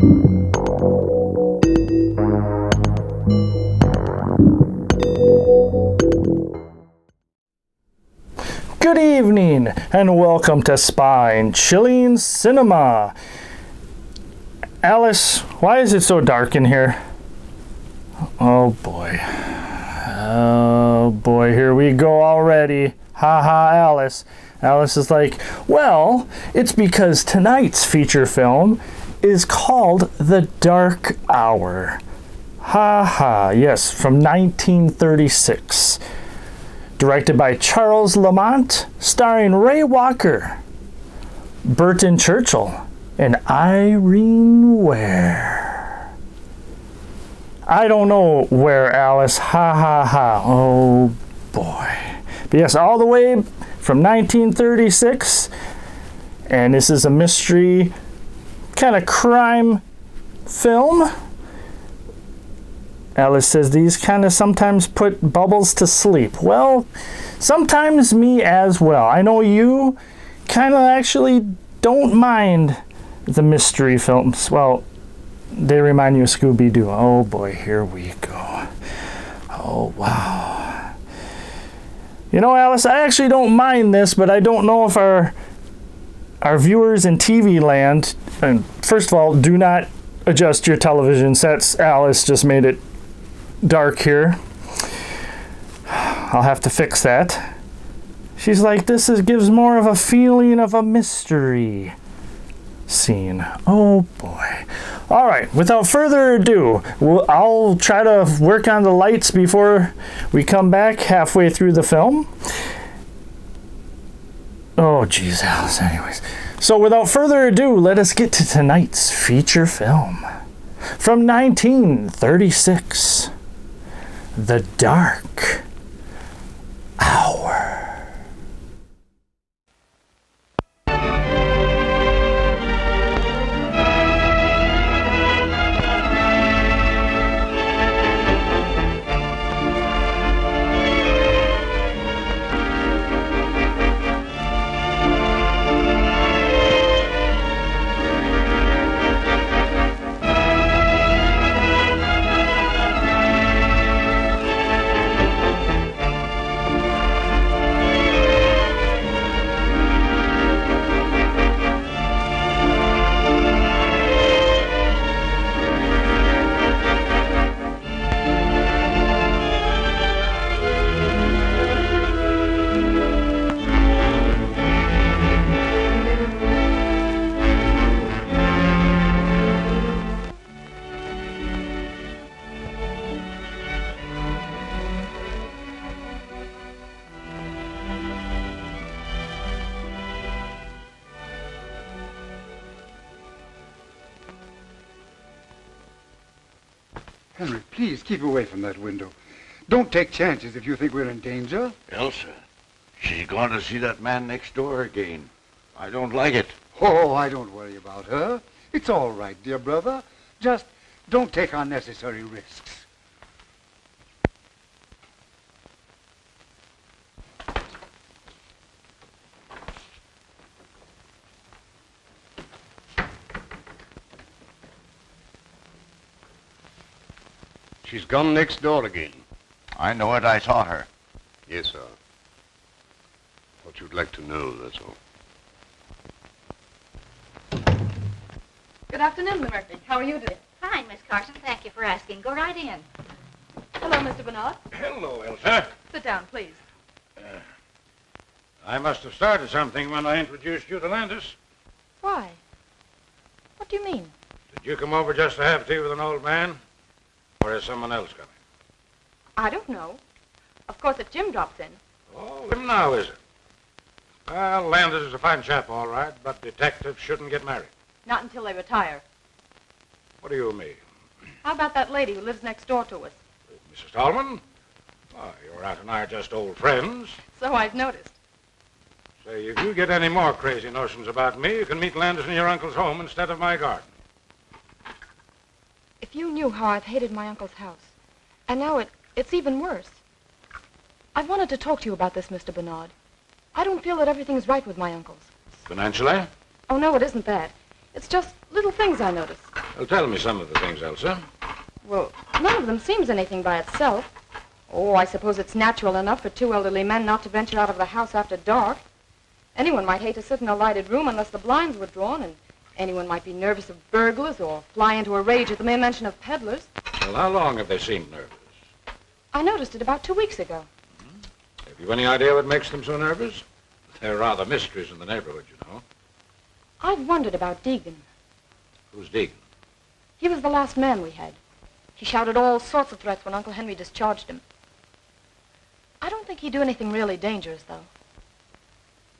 Good evening, and welcome to Spine Chilling Cinema. Alice, why is it so dark in here? Oh boy. Oh boy, here we go already. Ha ha, Alice. Alice is like, well, it's because tonight's feature film is called The Dark Hour. Ha ha, yes, from 1936. Directed by Charles Lamont, starring Ray Walker, Berton Churchill, and Irene Ware. I don't know where, Alice. Ha ha ha. Oh boy. But yes, all the way from 1936. And this is a mystery kind of crime film. Alice says these kind of sometimes put Bubbles to sleep. Well, sometimes me as well. I know you kind of actually don't mind the mystery films. Well, they remind you of Scooby-Doo. Oh boy, here we go. Oh wow. You know, Alice, I actually don't mind this, but I don't know if our viewers in TV land, and first of all, do not adjust your television sets. Alice just made it dark here. I'll have to fix that. She's like, this gives more of a feeling of a mystery scene. Oh boy. All right, without further ado, I'll try to work on the lights before we come back halfway through the film. Oh geez, Alice, anyways. So without further ado, let us get to tonight's feature film. From 1936. The Dark Hour. Henry, please keep away from that window. Don't take chances if you think we're in danger. Elsa, she's going to see that man next door again. I don't like it. Oh, I don't worry about her. It's all right, dear brother. Just don't take unnecessary risks. She's gone next door again. I know it. I saw her. Yes, sir. What you'd like to know, that's all. Good afternoon, Miss Murphy. How are you today? Fine, Miss Carson. Thank you for asking. Go right in. Hello, Mr. Bernard. Hello, Elsa. Sit down, please. I must have started something when I introduced you to Landis. Why? What do you mean? Did you come over just to have tea with an old man? Or is someone else coming? I don't know. Of course, if Jim drops in. Oh, him now, is it? Well, Landis is a fine chap, all right, but detectives shouldn't get married. Not until they retire. What do you mean? How about that lady who lives next door to us? Mrs. Tallman? Why, your aunt and I are just old friends. So I've noticed. Say, if you get any more crazy notions about me, you can meet Landis in your uncle's home instead of my garden. If you knew how I've hated my uncle's house. And now it's even worse. I've wanted to talk to you about this, Mr. Bernard. I don't feel that everything's right with my uncles. Financially? Oh, no, it isn't that. It's just little things I notice. Well, tell me some of the things, Elsa. Well, none of them seems anything by itself. Oh, I suppose it's natural enough for two elderly men not to venture out of the house after dark. Anyone might hate to sit in a lighted room unless the blinds were drawn, and anyone might be nervous of burglars or fly into a rage at the mere mention of peddlers. Well, how long have they seemed nervous? I noticed it about 2 weeks ago. Have you any idea what makes them so nervous? There are rather mysteries in the neighborhood, you know. I've wondered about Deegan. Who's Deegan? He was the last man we had. He shouted all sorts of threats when Uncle Henry discharged him. I don't think he'd do anything really dangerous, though.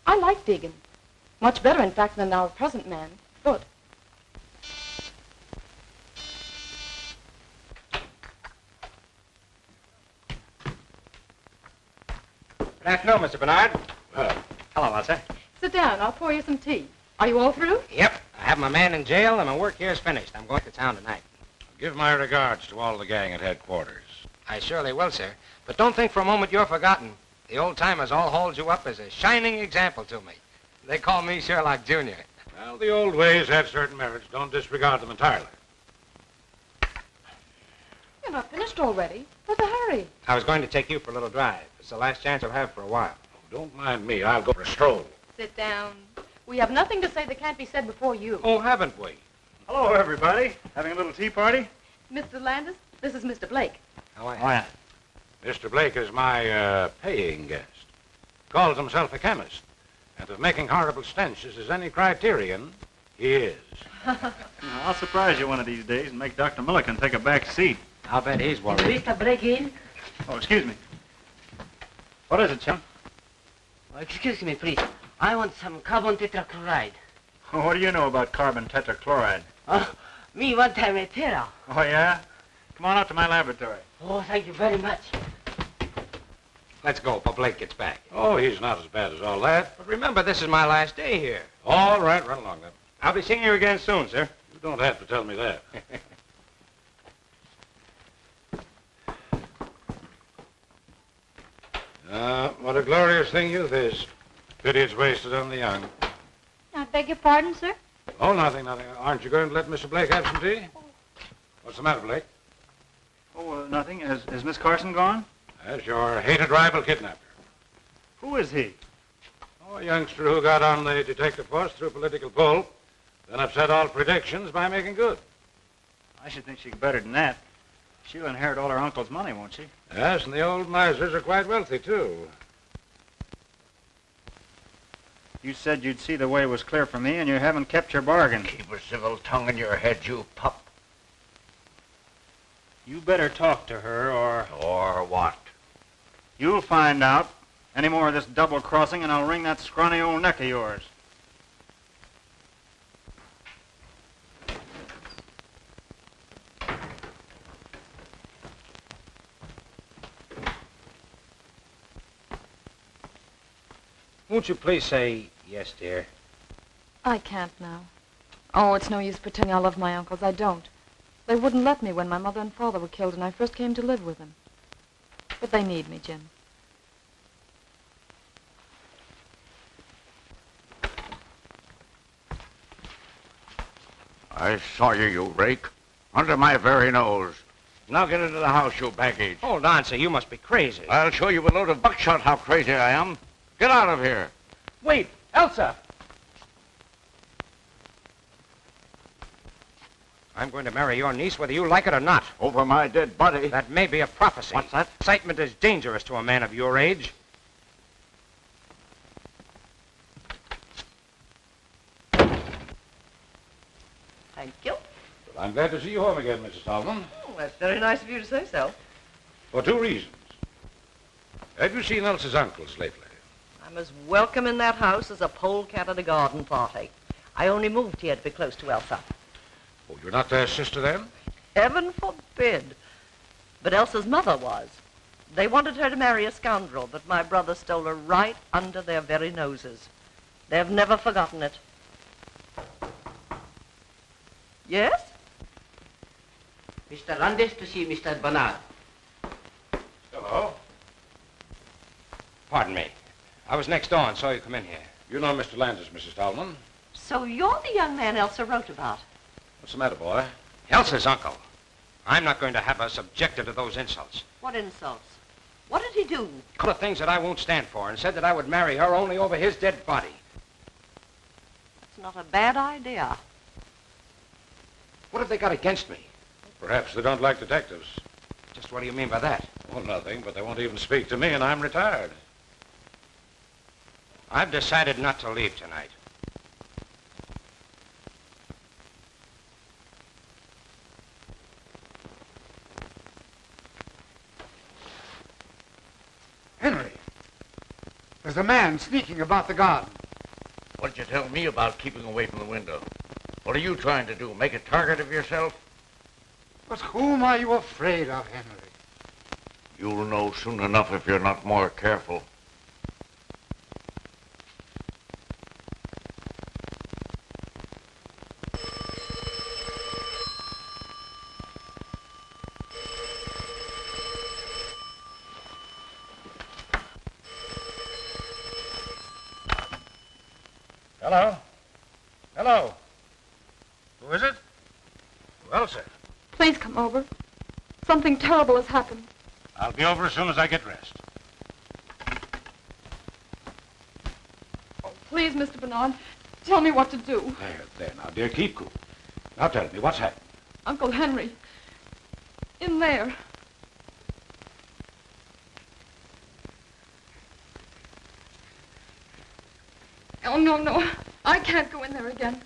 I like Deegan. Much better, in fact, than our present man, Foot. Good afternoon, Mr. Bernard. Hello, Elsa. Sit down. I'll pour you some tea. Are you all through? Yep. I have my man in jail, and my work here is finished. I'm going to town tonight. Give my regards to all the gang at headquarters. I surely will, sir. But don't think for a moment you're forgotten. The old-timers all hold you up as a shining example to me. They call me Sherlock Jr. Well, the old ways have certain merits. Don't disregard them entirely. You're not finished already. What's the hurry? I was going to take you for a little drive. It's the last chance I'll have for a while. Oh, don't mind me. I'll go for a stroll. Sit down. We have nothing to say that can't be said before you. Oh, haven't we? Hello, everybody. Having a little tea party? Mr. Landis, this is Mr. Blake. How are you? Oh, yeah. Mr. Blake is my paying guest. Calls himself a chemist. And if making horrible stenches is any criterion, he is. I'll surprise you one of these days and make Dr. Milliken take a back seat. I'll bet he's worried. Mr. Blake in? Oh, excuse me. What is it, chum? Oh, excuse me, please. I want some carbon tetrachloride. Oh, what do you know about carbon tetrachloride? Oh, me want a tera. Oh, yeah? Come on out to my laboratory. Oh, thank you very much. Let's go before Blake gets back. Oh, he's not as bad as all that. But remember, this is my last day here. All right, run along then. I'll be seeing you again soon, sir. You don't have to tell me that. What a glorious thing youth is. Pity it's wasted on the young. I beg your pardon, sir? Oh, nothing. Aren't you going to let Mr. Blake have some tea? What's the matter, Blake? Oh, nothing. Is Miss Carson gone? That's your hated rival kidnapper. Who is he? Oh, a youngster who got on the detective force through political pull, then upset all predictions by making good. I should think she's better than that. She'll inherit all her uncle's money, won't she? Yes, and the old misers are quite wealthy, too. You said you'd see the way was clear for me, and you haven't kept your bargain. Keep a civil tongue in your head, you pup. You better talk to her, or... Or what? You'll find out. Any more of this double-crossing, and I'll wring that scrawny old neck of yours. Won't you please say yes, dear? I can't now. Oh, it's no use pretending I love my uncles. I don't. They wouldn't let me when my mother and father were killed and I first came to live with them. But they need me, Jim. I saw you, you rake. Under my very nose. Now get into the house, you baggage. Hold on, sir. You must be crazy. I'll show you a load of buckshot how crazy I am. Get out of here. Wait, Elsa! I'm going to marry your niece whether you like it or not. Over my dead body. That may be a prophecy. What's that? Excitement is dangerous to a man of your age. Thank you. Well, I'm glad to see you home again, Mrs. Tolman. Oh, that's very nice of you to say so. For two reasons. Have you seen Elsa's uncles lately? I'm as welcome in that house as a polecat at a garden party. I only moved here to be close to Elsa. Oh, you're not their sister then? Heaven forbid. But Elsa's mother was. They wanted her to marry a scoundrel, but my brother stole her right under their very noses. They've never forgotten it. Yes? Mr. Landis to see Mr. Bernard. Hello. Pardon me. I was next door and saw you come in here. You know Mr. Landis, Mrs. Tolman. So you're the young man Elsa wrote about. What's the matter, boy? Elsa's uncle. I'm not going to have her subjected to those insults. What insults? What did he do? He called her things that I won't stand for and said that I would marry her only over his dead body. That's not a bad idea. What have they got against me? Perhaps they don't like detectives. Just what do you mean by that? Well, nothing, but they won't even speak to me, and I'm retired. I've decided not to leave tonight. Henry, there's a man sneaking about the garden. What'd you tell me about keeping away from the window? What are you trying to do, make a target of yourself? But whom are you afraid of, Henry? You'll know soon enough if you're not more careful. Hello? Hello? Who is it? Who else, sir? Please come over. Something terrible has happened. I'll be over as soon as I get dressed. Oh, please, Mr. Bernard, tell me what to do. There, now, dear, keep cool. Now tell me, what's happened? Uncle Henry. In there. Oh, no. I can't go in there again.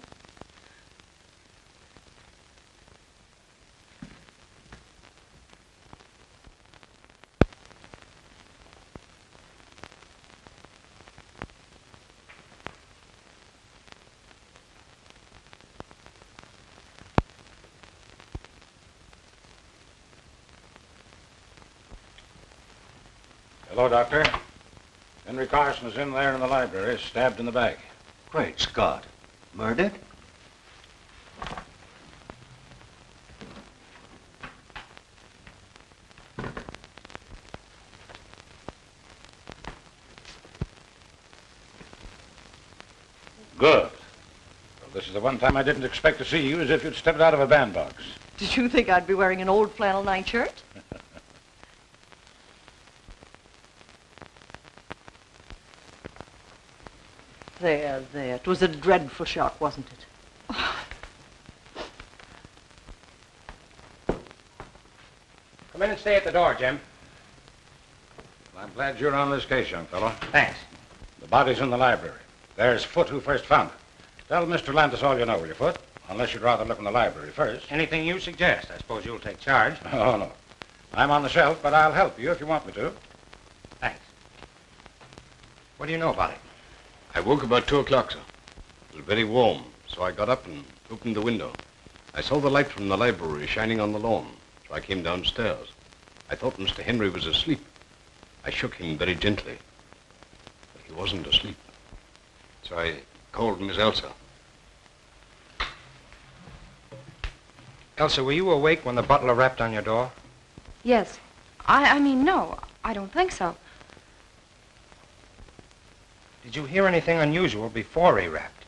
Hello, Doctor. Henry Carson is in there in the library, stabbed in the back. Great Scott. Murdered? Good. Well, this is the one time I didn't expect to see you, as if you'd stepped out of a bandbox. Did you think I'd be wearing an old flannel nightshirt? There. It was a dreadful shock, wasn't it? Come in and stay at the door, Jim. Well, I'm glad you're on this case, young fellow. Thanks. The body's in the library. There's Foote who first found it. Tell Mr. Landis all you know, will you, Foote? Unless you'd rather look in the library first. Anything you suggest. I suppose you'll take charge. Oh, no. I'm on the shelf, but I'll help you if you want me to. Thanks. What do you know about it? I woke about 2 o'clock, sir. It was very warm, so I got up and opened the window. I saw the light from the library shining on the lawn, so I came downstairs. I thought Mr. Henry was asleep. I shook him very gently, but he wasn't asleep. So I called Miss Elsa. Elsa, were you awake when the butler rapped on your door? Yes. I mean, no. I don't think so. Did you hear anything unusual before he rapped?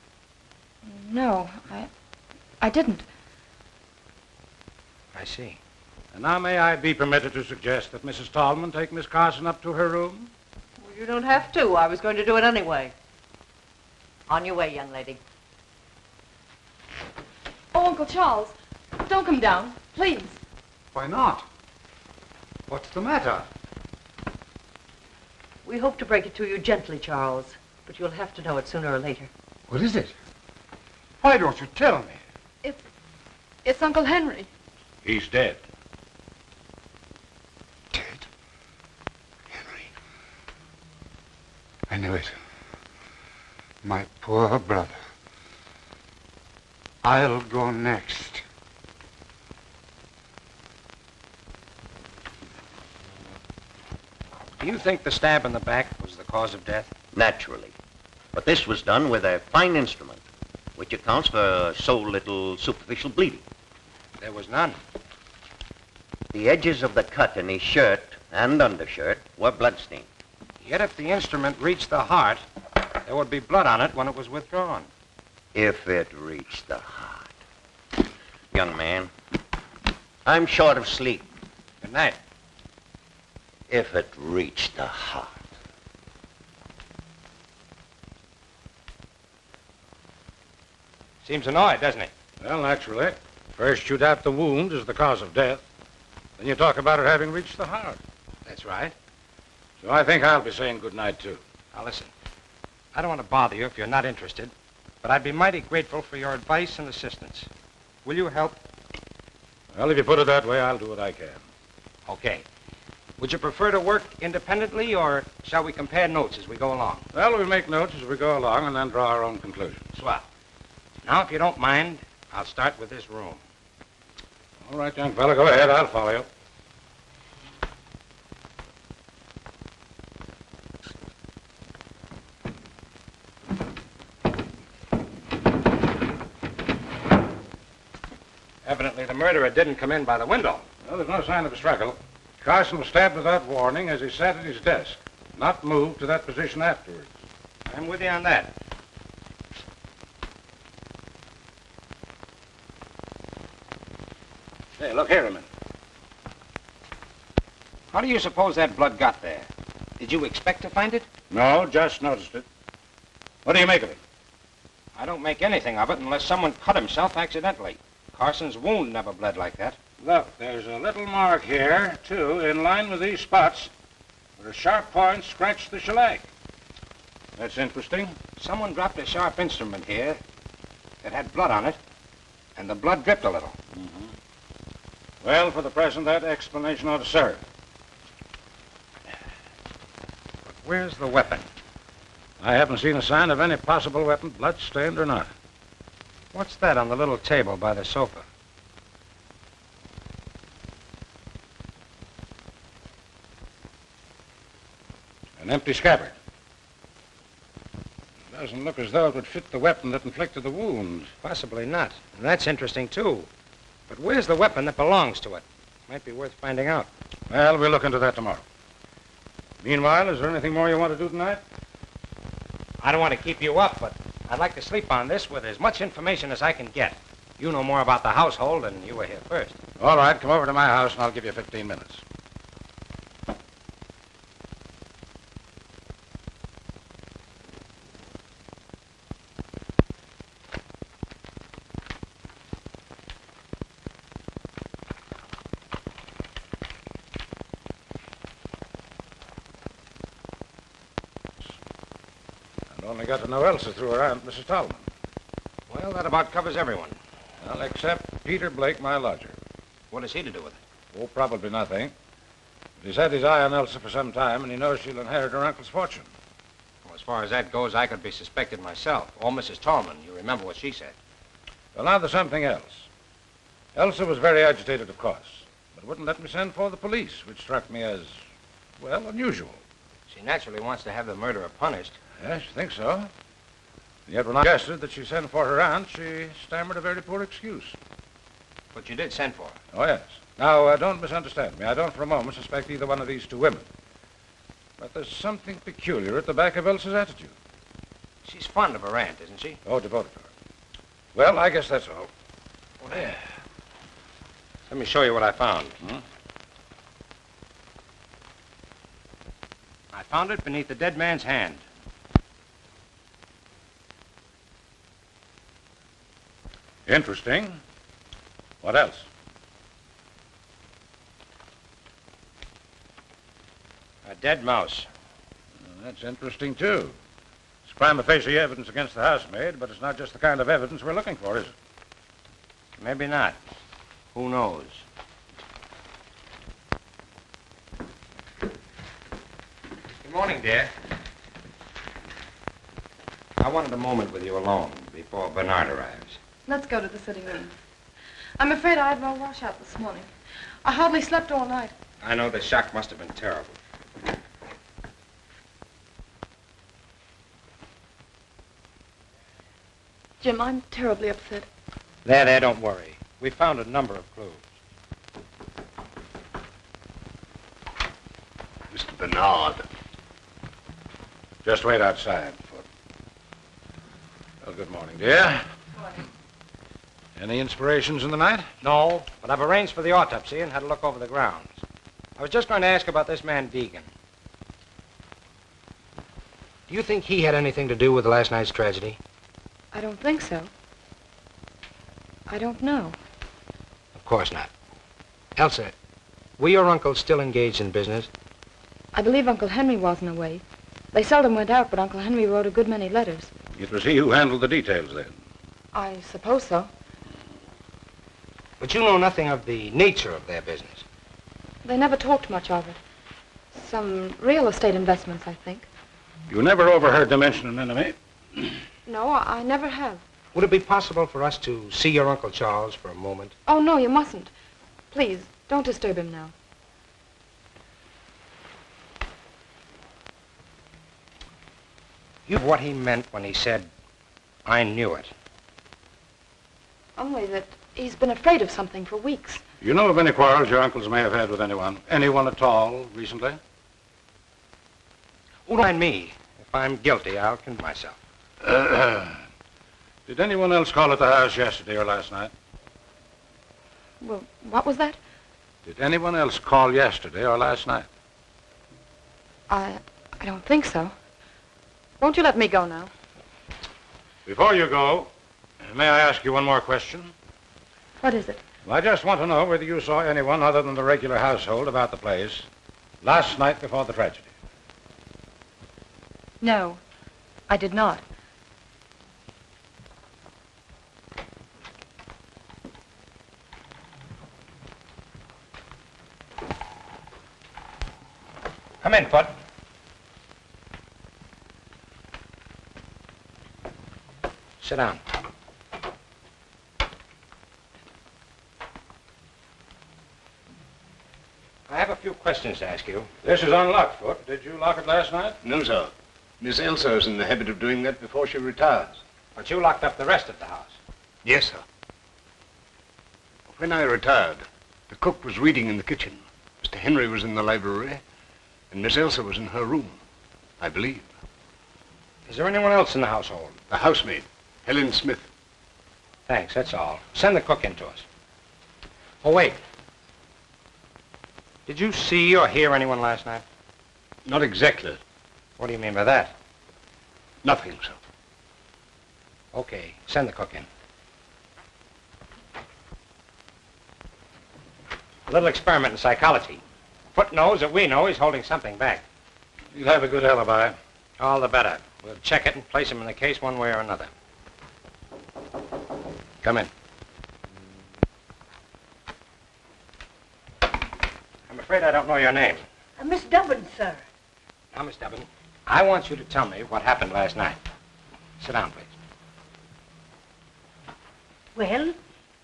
No, I didn't. I see. And now may I be permitted to suggest that Mrs. Tallman take Miss Carson up to her room? Well, you don't have to. I was going to do it anyway. On your way, young lady. Oh, Uncle Charles, don't come down, please. Why not? What's the matter? We hope to break it to you gently, Charles, but you'll have to know it sooner or later. What is it? Why don't you tell me? It's Uncle Henry. He's dead. Dead? Henry. I knew it. My poor brother. I'll go next. Do you think the stab in the back was the cause of death? Naturally. But this was done with a fine instrument, which accounts for so little superficial bleeding. There was none. The edges of the cut in his shirt and undershirt were bloodstained. Yet if the instrument reached the heart, there would be blood on it when it was withdrawn. If it reached the heart. Young man, I'm short of sleep. Good night. If it reached the heart. Seems annoyed, doesn't he? Well, naturally. First you doubt the wound is the cause of death. Then you talk about it having reached the heart. That's right. So I think I'll be saying good night, too. Now, listen. I don't want to bother you if you're not interested, but I'd be mighty grateful for your advice and assistance. Will you help? Well, if you put it that way, I'll do what I can. Okay. Would you prefer to work independently, or shall we compare notes as we go along? Well, we'll make notes as we go along and then draw our own conclusions. Swell. Now, if you don't mind, I'll start with this room. All right, young fella, go ahead. I'll follow you. Evidently, the murderer didn't come in by the window. Well, there's no sign of a struggle. Carson was stabbed without warning as he sat at his desk, not moved to that position afterwards. I'm with you on that. Hey, look here a minute. How do you suppose that blood got there? Did you expect to find it? No, just noticed it. What do you make of it? I don't make anything of it unless someone cut himself accidentally. Carson's wound never bled like that. Look, there's a little mark here, too, in line with these spots, where a sharp point scratched the shellac. That's interesting. Someone dropped a sharp instrument here that had blood on it, and the blood dripped a little. Mm-hmm. Well, for the present, that explanation ought to serve. But where's the weapon? I haven't seen a sign of any possible weapon, blood-stained or not. What's that on the little table by the sofa? An empty scabbard. It doesn't look as though it would fit the weapon that inflicted the wound. Possibly not. And that's interesting, too. But where's the weapon that belongs to it? Might be worth finding out. Well, we'll look into that tomorrow. Meanwhile, is there anything more you want to do tonight? I don't want to keep you up, but I'd like to sleep on this with as much information as I can get. You know more about the household, and you were here first. All right, come over to my house, and I'll give you 15 minutes. Only got to know Elsa through her aunt, Mrs. Tolman. Well, that about covers everyone. Well, except Peter Blake, my lodger. What has he to do with it? Oh, probably nothing. But he's had his eye on Elsa for some time, and he knows she'll inherit her uncle's fortune. Well, as far as that goes, I could be suspected myself. Or Mrs. Tolman. You remember what she said. Well, now there's something else. Elsa was very agitated, of course, but wouldn't let me send for the police, which struck me as, well, unusual. She naturally wants to have the murderer punished. Yes, I think so. And yet when I suggested that she send for her aunt, she stammered a very poor excuse. But you did send for her. Oh, yes. Now, don't misunderstand me. I don't for a moment suspect either one of these two women. But there's something peculiar at the back of Elsa's attitude. She's fond of her aunt, isn't she? Oh, devoted to her. Well, I guess that's all. Let me show you what I found. I found it beneath the dead man's hand. Interesting. What else? A dead mouse. That's interesting, too. It's prima facie evidence against the housemaid, but it's not just the kind of evidence we're looking for, is it? Maybe not. Who knows? Good morning, dear. I wanted a moment with you alone before Bernard arrives. Let's go to the sitting room. I'm afraid I had no washout this morning. I hardly slept all night. I know the shock must have been terrible. Jim, I'm terribly upset. There, don't worry. We found a number of clues. Mr. Bernard. Just wait outside. Well, good morning, dear. Morning. Any inspirations in the night? No, but I've arranged for the autopsy and had a look over the grounds. I was just going to ask about this man Deegan. Do you think he had anything to do with last night's tragedy? I don't think so. I don't know. Of course not. Elsa, were your uncles still engaged in business? I believe Uncle Henry wasn't away. They seldom went out, but Uncle Henry wrote a good many letters. It was he who handled the details then. I suppose so. But you know nothing of the nature of their business. They never talked much of it. Some real estate investments, I think. You never overheard them mention an enemy? No, I never have. Would it be possible for us to see your Uncle Charles for a moment? Oh, no, you mustn't. Please, don't disturb him now. You know what he meant when he said, I knew it. Only that he's been afraid of something for weeks. You know of any quarrels your uncles may have had with anyone? Anyone at all, recently? Oh, don't mind me. If I'm guilty, I'll condemn myself. Did anyone else call at the house yesterday or last night? Well, what was that? Did anyone else call yesterday or last night? I don't think so. Won't you let me go now? Before you go, may I ask you one more question? What is it? Well, I just want to know whether you saw anyone other than the regular household about the place last night before the tragedy. No, I did not. Come in, Foot. Sit down. I have a few questions to ask you. This is unlocked, Foot. Did you lock it last night? No, sir. Miss Elsa is in the habit of doing that before she retires. But you locked up the rest of the house. Yes, sir. When I retired, the cook was reading in the kitchen. Mr. Henry was in the library, and Miss Elsa was in her room, I believe. Is there anyone else in the household? The housemaid, Helen Smith. Thanks, that's all. Send the cook in to us. Oh, wait. Did you see or hear anyone last night? Not exactly. What do you mean by that? Nothing, sir. Okay, send the cook in. A little experiment in psychology. Foot knows that we know he's holding something back. You'll have a good alibi. All the better. We'll check it and place him in the case one way or another. Come in. I'm afraid I don't know your name. Miss Dubbin, sir. Now, Miss Dubbin, I want you to tell me what happened last night. Sit down, please. Well,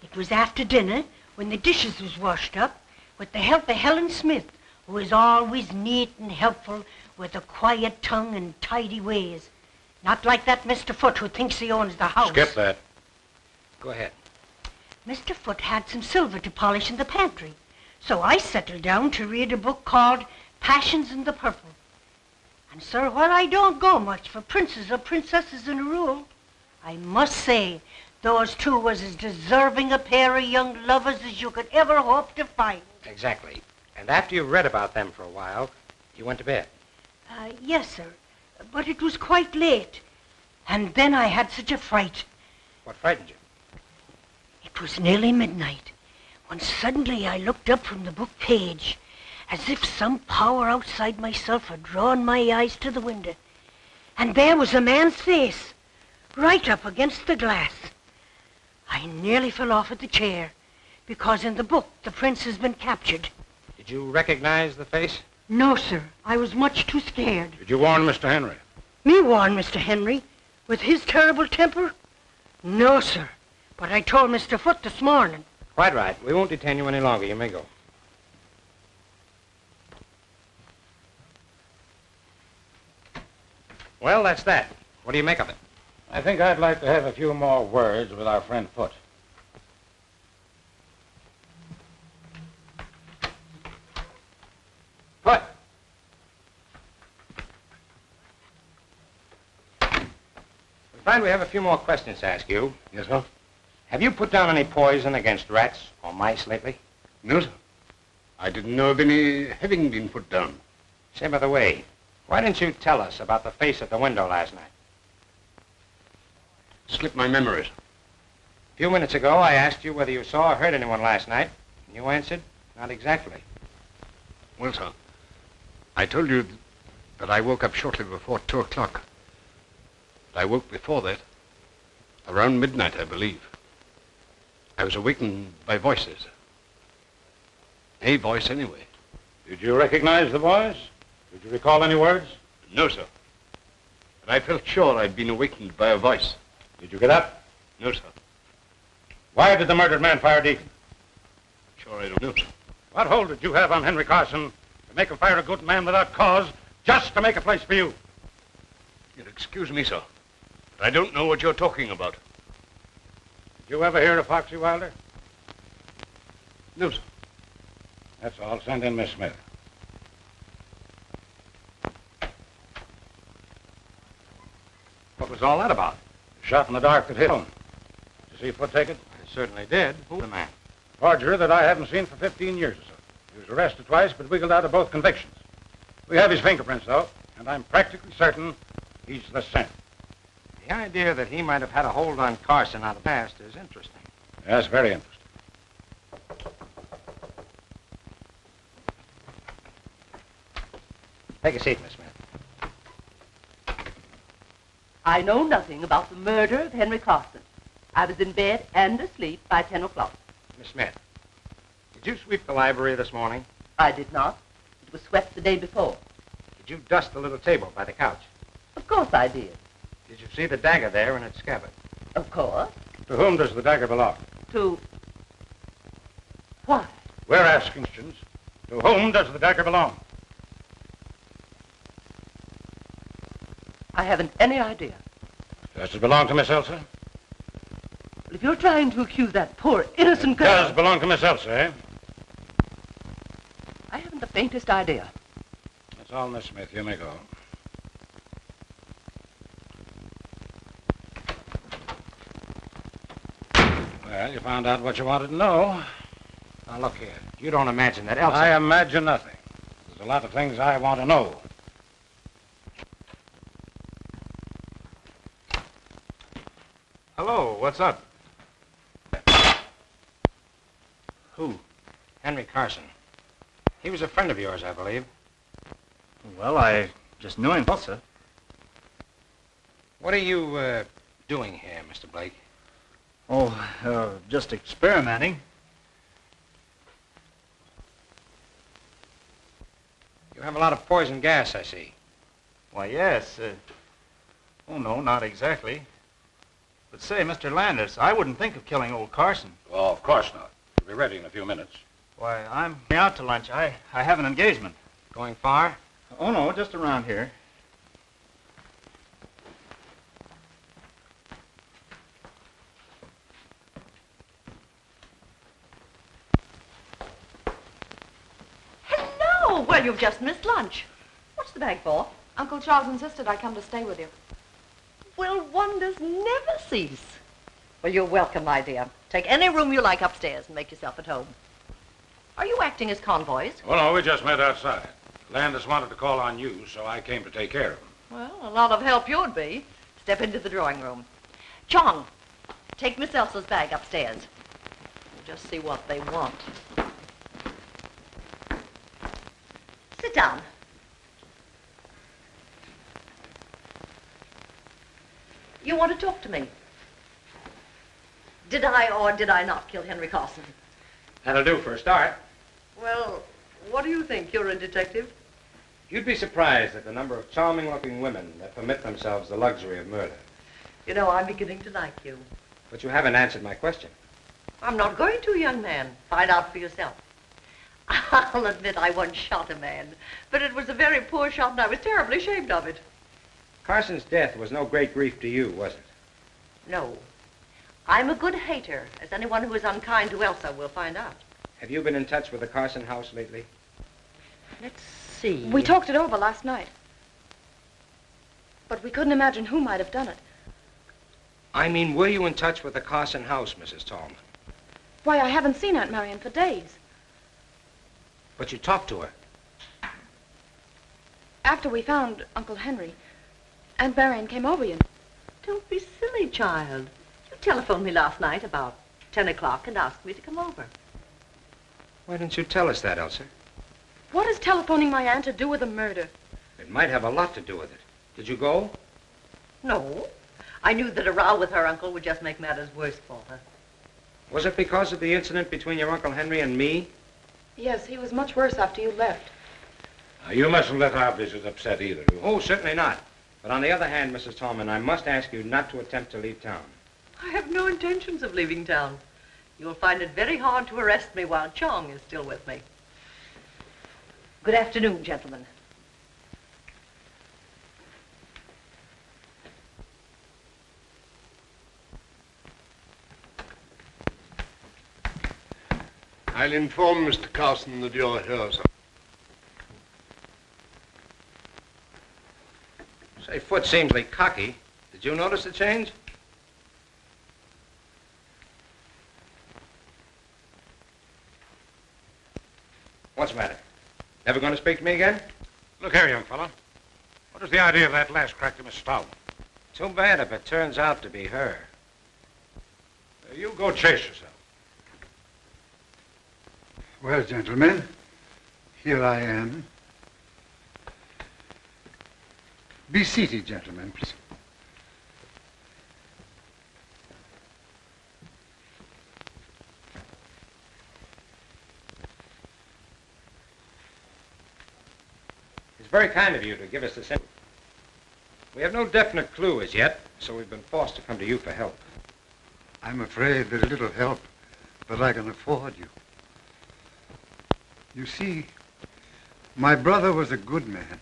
it was after dinner when the dishes was washed up with the help of Helen Smith, who is always neat and helpful with a quiet tongue and tidy ways. Not like that Mr. Foote who thinks he owns the house. Skip that. Go ahead. Mr. Foote had some silver to polish in the pantry, so I settled down to read a book called Passions in the Purple. And, sir, while I don't go much for princes or princesses in a rule, I must say those two was as deserving a pair of young lovers as you could ever hope to find. Exactly. And after you read about them for a while, you went to bed. Yes, sir, but it was quite late. And then I had such a fright. What frightened you? It was nearly midnight when suddenly I looked up from the book page as if some power outside myself had drawn my eyes to the window. And there was a man's face, right up against the glass. I nearly fell off at the chair, because in the book the prince has been captured. Did you recognize the face? No, sir. I was much too scared. Did you warn Mr. Henry? Me warn Mr. Henry? With his terrible temper? No, sir. But I told Mr. Foote this morning. Quite right. We won't detain you any longer. You may go. Well, that's that. What do you make of it? I think I'd like to have a few more words with our friend Foote. Foote! We find we have a few more questions to ask you. Yes, sir? Have you put down any poison against rats or mice lately? No, sir. I didn't know of any having been put down. Say, by the way, why didn't you tell us about the face at the window last night? Slipped my memories. A few minutes ago, I asked you whether you saw or heard anyone last night, and you answered, not exactly. Well, sir, I told you that I woke up shortly before 2 o'clock. But I woke before that, around midnight, I believe. I was awakened by voices. A voice, anyway. Did you recognize the voice? Did you recall any words? No, sir. But I felt sure I'd been awakened by a voice. Did you get up? No, sir. Why did the murdered man fire Deacon? Sure I don't know, sir. What hold did you have on Henry Carson to make him fire a good man without cause, just to make a place for you? You'll excuse me, sir, but I don't know what you're talking about. Did you ever hear of Foxy Wilder? No, sir. That's all. Send in Miss Smith. What was all that about? The shot in the dark that hit him. Did you see Foot take it? I certainly did. Who's the man? Forger that I haven't seen for 15 years or so. He was arrested twice, but wiggled out of both convictions. We have his fingerprints, though, and I'm practically certain he's the same. The idea that he might have had a hold on Carson out of the past is interesting. Yes, very interesting. Take a seat, Miss Smith. I know nothing about the murder of Henry Carson. I was in bed and asleep by 10 o'clock. Miss Smith, did you sweep the library this morning? I did not. It was swept the day before. Did you dust the little table by the couch? Of course I did. Did you see the dagger there in its scabbard? Of course. To whom does the dagger belong? To... Why? We're asking questions. To whom does the dagger belong? I haven't any idea. Does it belong to Miss Elsa? Well, if you're trying to accuse that poor innocent girl... Does belong to Miss Elsa, eh? I haven't the faintest idea. That's all, Miss Smith. You may go. Well, you found out what you wanted to know. Now, look here. You don't imagine that Elsa... I imagine nothing. There's a lot of things I want to know. Hello, what's up? Who? Henry Carson. He was a friend of yours, I believe. Well, I just knew him, sir. What are you, doing here, Mr. Blake? Oh, just experimenting. You have a lot of poison gas, I see. Why, yes. Oh, no, not exactly. But say, Mr. Landis, I wouldn't think of killing old Carson. Oh, of course not. We'll be ready in a few minutes. Why, I'm out to lunch. I have an engagement. Going far? Oh, no, just around here. Hello! Well, you've just missed lunch. What's the bag for? Uncle Charles insisted I come to stay with you. Well, wonders never cease. Well, you're welcome, my dear. Take any room you like upstairs and make yourself at home. Are you acting as convoys? Well, no, we just met outside. Landis wanted to call on you, so I came to take care of him. Well, a lot of help you'd be. Step into the drawing room. John, take Miss Elsa's bag upstairs. We'll just see what they want. Sit down. You want to talk to me? Did I or did I not kill Henry Carson? That'll do for a start. Well, what do you think? You're a detective? You'd be surprised at the number of charming-looking women that permit themselves the luxury of murder. You know, I'm beginning to like you. But you haven't answered my question. I'm not going to, young man. Find out for yourself. I'll admit I once shot a man, but it was a very poor shot and I was terribly ashamed of it. Carson's death was no great grief to you, was it? No. I'm a good hater, as anyone who is unkind to Elsa will find out. Have you been in touch with the Carson house lately? Let's see. We talked it over last night. But we couldn't imagine who might have done it. I mean, were you in touch with the Carson house, Mrs. Tallman? Why, I haven't seen Aunt Marion for days. But you talked to her. After we found Uncle Henry, Aunt Marion came over, you know. Don't be silly, child. You telephoned me last night about 10 o'clock and asked me to come over. Why didn't you tell us that, Elsa? What has telephoning my aunt to do with the murder? It might have a lot to do with it. Did you go? No. I knew that a row with her uncle would just make matters worse for her. Was it because of the incident between your Uncle Henry and me? Yes, he was much worse after you left. You mustn't let our visit upset either. Oh, certainly not. But on the other hand, Mrs. Tallman, I must ask you not to attempt to leave town. I have no intentions of leaving town. You'll find it very hard to arrest me while Chong is still with me. Good afternoon, gentlemen. I'll inform Mr. Carson that you're here, sir. Say, Foot seems like cocky. Did you notice the change? What's the matter? Never going to speak to me again? Look here, young fella. What is the idea of that last crack to Miss Stallman? Too bad if it turns out to be her. You go chase yourself. Well, gentlemen, here I am. Be seated, gentlemen, please. It's very kind of you to give us this info. We have no definite clue as yet, so we've been forced to come to you for help. I'm afraid there's little help that I can afford you. You see, my brother was a good man,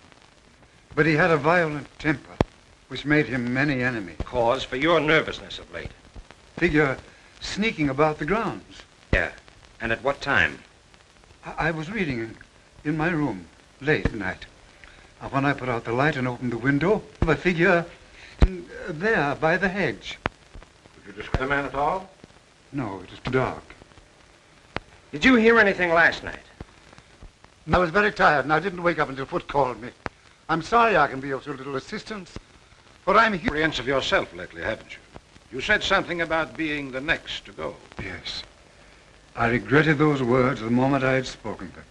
but he had a violent temper, which made him many enemies. Cause for your nervousness of late. Figure sneaking about the grounds. Yeah. And at what time? I was reading in my room late at night. When I put out the light and opened the window, I figure there by the hedge. Did you describe the man at all? No, it was too dark. Did you hear anything last night? I was very tired and I didn't wake up until Foot called me. I'm sorry I can be of so little assistance, but I'm here. Apprehensive yourself lately, haven't you? You said something about being the next to go. Yes. I regretted those words the moment I had spoken them.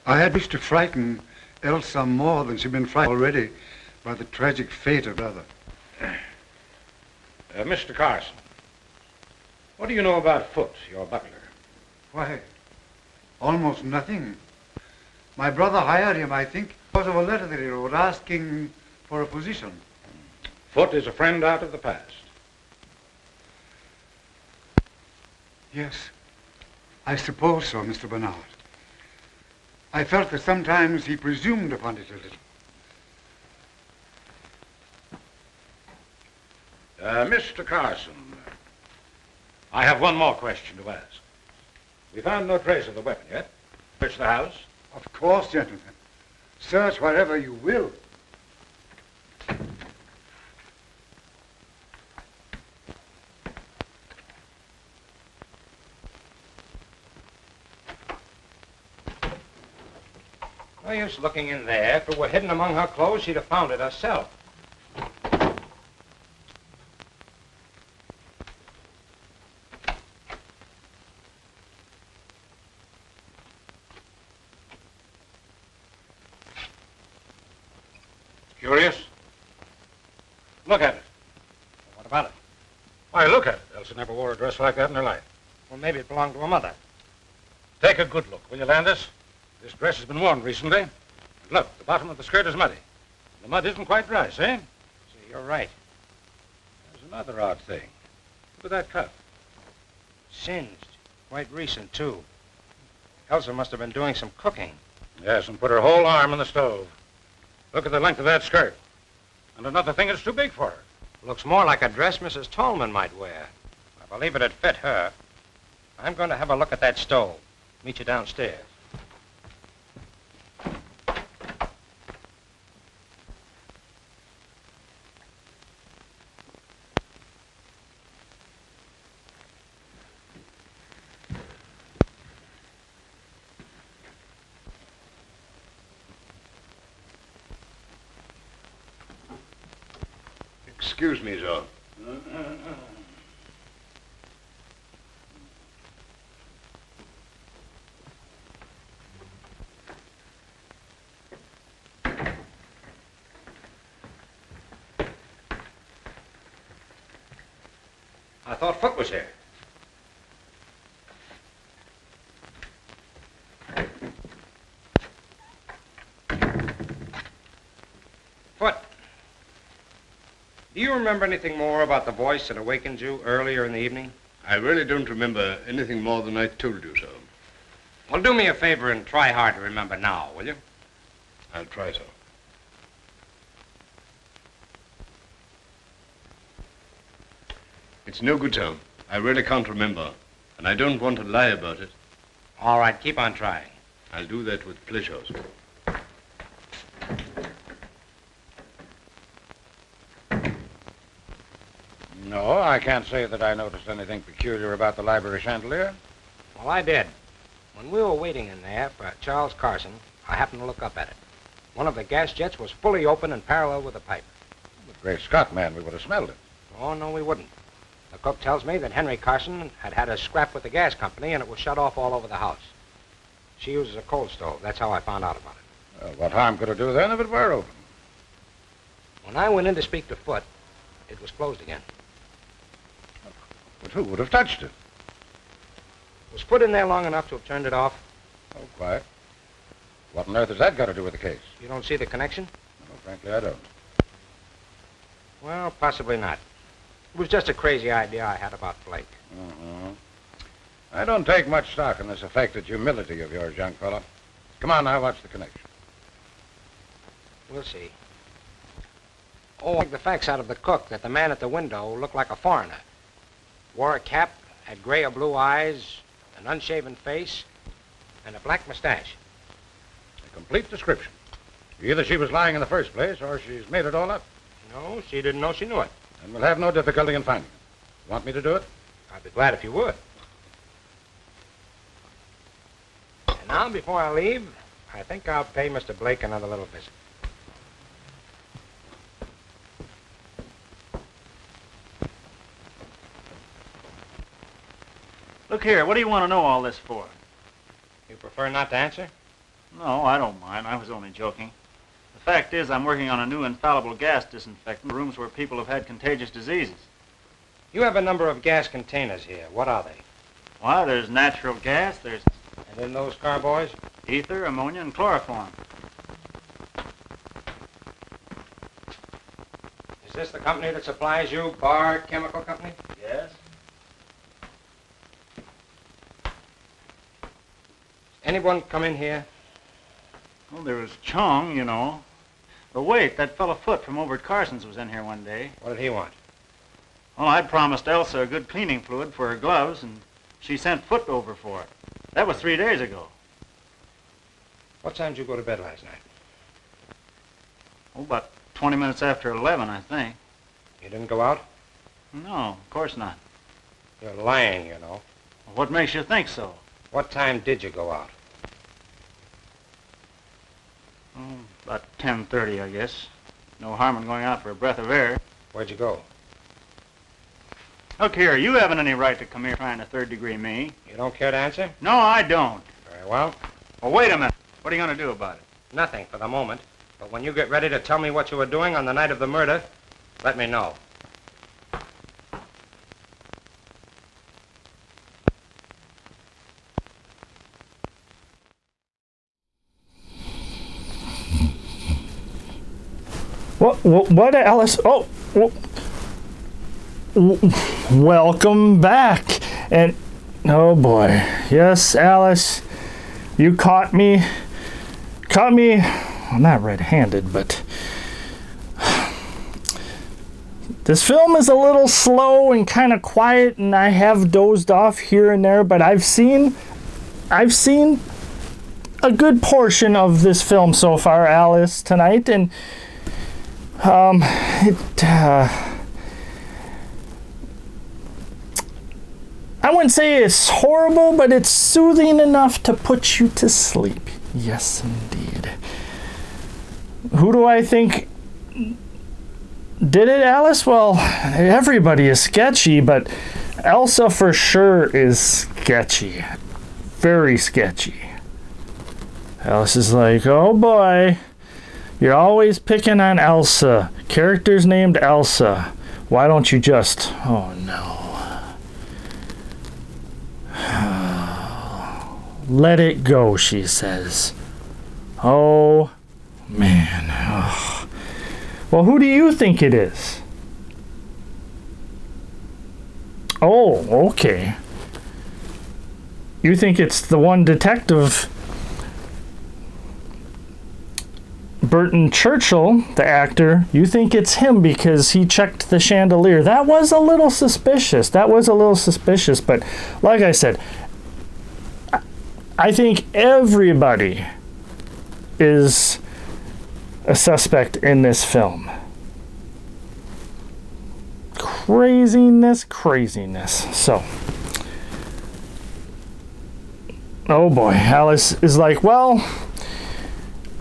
I had wished to frighten Elsa more than she'd been frightened already by the tragic fate of her brother. Mr. Carson, what do you know about Foot, your butler? Why, almost nothing. My brother hired him, I think, because of a letter that he wrote asking for a position. Foot is a friend out of the past. Yes, I suppose so, Mr. Bernard. I felt that sometimes he presumed upon it a little. Mr. Carson, I have one more question to ask. We found no trace of the weapon yet. Search the house? Of course, gentlemen. Search wherever you will. No use looking in there. If it were hidden among her clothes, she'd have found it herself. Curious? Look at it. What about it? Why, look at it. Elsa never wore a dress like that in her life. Well, maybe it belonged to her mother. Take a good look, will you, Landis? This dress has been worn recently. And look, the bottom of the skirt is muddy. The mud isn't quite dry, see? See, you're right. There's another odd thing. Look at that cuff. Singed. Quite recent, too. Elsa must have been doing some cooking. Yes, and put her whole arm in the stove. Look at the length of that skirt. And another thing, it's too big for her. Looks more like a dress Mrs. Tallman might wear. I believe it'd fit her. I'm going to have a look at that stove. Meet you downstairs. excuse me, sir. I thought Foot was here. Foot, do you remember anything more about the voice that awakened you earlier in the evening? I really don't remember anything more than I told you, sir. Well, do me a favor and try hard to remember now, will you? I'll try, sir. It's no good, sir. I really can't remember, and I don't want to lie about it. All right, keep on trying. I'll do that with pleasure, sir. No, I can't say that I noticed anything peculiar about the library chandelier. Well, I did. When we were waiting in there for Charles Carson, I happened to look up at it. One of the gas jets was fully open and parallel with the pipe. But great Scott, man, we would have smelled it. Oh, no, we wouldn't. The cook tells me that Henry Carson had had a scrap with the gas company and it was shut off all over the house. She uses a coal stove. That's how I found out about it. Well, what harm could it do then if it were open? When I went in to speak to Foot, it was closed again. But who would have touched it? Was Foot in there long enough to have turned it off? Oh, quiet. What on earth has that got to do with the case? You don't see the connection? No, frankly, I don't. Well, possibly not. It was just a crazy idea I had about Blake. I don't take much stock in this affected humility of yours, young fella. Come on now, what's the connection? We'll see. Oh, I think the facts out of the cook that the man at the window looked like a foreigner. Wore a cap, had gray or blue eyes, an unshaven face, and a black mustache. A complete description. Either she was lying in the first place, or she's made it all up. No, she didn't know she knew it. And we'll have no difficulty in finding it. Want me to do it? I'd be glad if you would. And now, before I leave, I think I'll pay Mr. Blake another little visit. Look here, what do you want to know all this for? You prefer not to answer? No, I don't mind. I was only joking. The fact is, I'm working on a new infallible gas disinfectant in rooms where people have had contagious diseases. You have a number of gas containers here. What are they? Why, there's natural gas, there's And in those carboys? ether, ammonia, and chloroform. Is this the company that supplies you, Bard Chemical Company? Yes? Anyone come in here? Well, there was Chong, you know. But wait, that fellow Foot from over at Carson's was in here one day. What did he want? Well, I'd promised Elsa a good cleaning fluid for her gloves, and she sent Foot over for it. That was 3 days ago. What time did you go to bed last night? Oh, about 20 minutes after 11, I think. You didn't go out? No, of course not. You're lying, you know. Well, what makes you think so? What time did you go out? Oh, about 10:30, I guess. No harm in going out for a breath of air. Where'd you go? Look here, you haven't any right to come here trying to third-degree me. You don't care to answer? No, I don't. Very well. Well, wait a minute. What are you going to do about it? Nothing for the moment. But when you get ready to tell me what you were doing on the night of the murder, let me know. What, Alice? Oh, welcome back. And, oh boy. Yes, Alice, you caught me, well, not red-handed, but this film is a little slow and kind of quiet, and I have dozed off here and there, but I've seen a good portion of this film so far, Alice, tonight, and I wouldn't say it's horrible, but it's soothing enough to put you to sleep. Yes, indeed. Who do I think Did it, Alice? Well, everybody is sketchy, but Elsa for sure is sketchy. Very sketchy. Alice is like, oh boy, you're always picking on Elsa. Character's named Elsa. Why don't you just... Oh no. Let it go, she says. Oh man. Ugh. Well, who do you think it is? Oh, okay. You think it's the one detective, Berton Churchill, the actor. You think it's him because he checked the chandelier. That was a little suspicious. But like I said, I think everybody is a suspect in this film. Craziness. So, oh boy, Alice is like, well,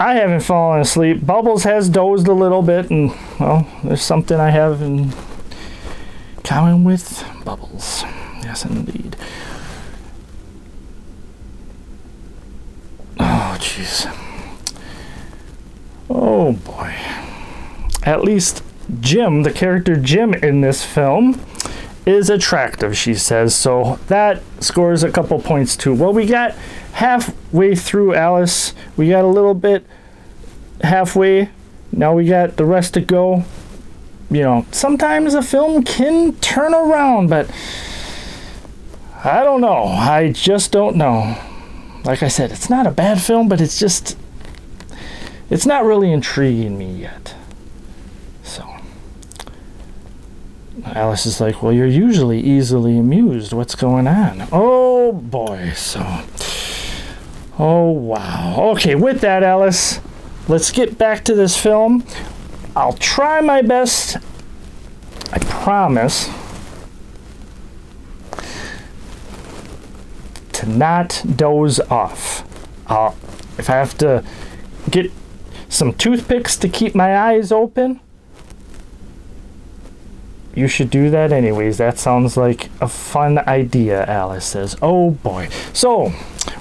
I haven't fallen asleep. Bubbles has dozed a little bit, and, well, there's something I have in common with Bubbles. Yes, indeed. Oh, jeez. Oh, boy. At least Jim, the character Jim in this film, is attractive, she says. So that scores a couple points, too. Well, we got halfway through, Alice. We got a little bit halfway. Now we got the rest to go. You know, sometimes a film can turn around, but I don't know. I just don't know. Like I said, it's not a bad film, but it's not really intriguing me yet. So, Alice is like, well, you're usually easily amused. What's going on? Oh, boy. So, oh, wow. Okay, with that, Alice, let's get back to this film. I'll try my best. I promise to not doze off. If I have to get some toothpicks to keep my eyes open, you should do that anyways. That sounds like a fun idea, Alice says. Oh boy. So,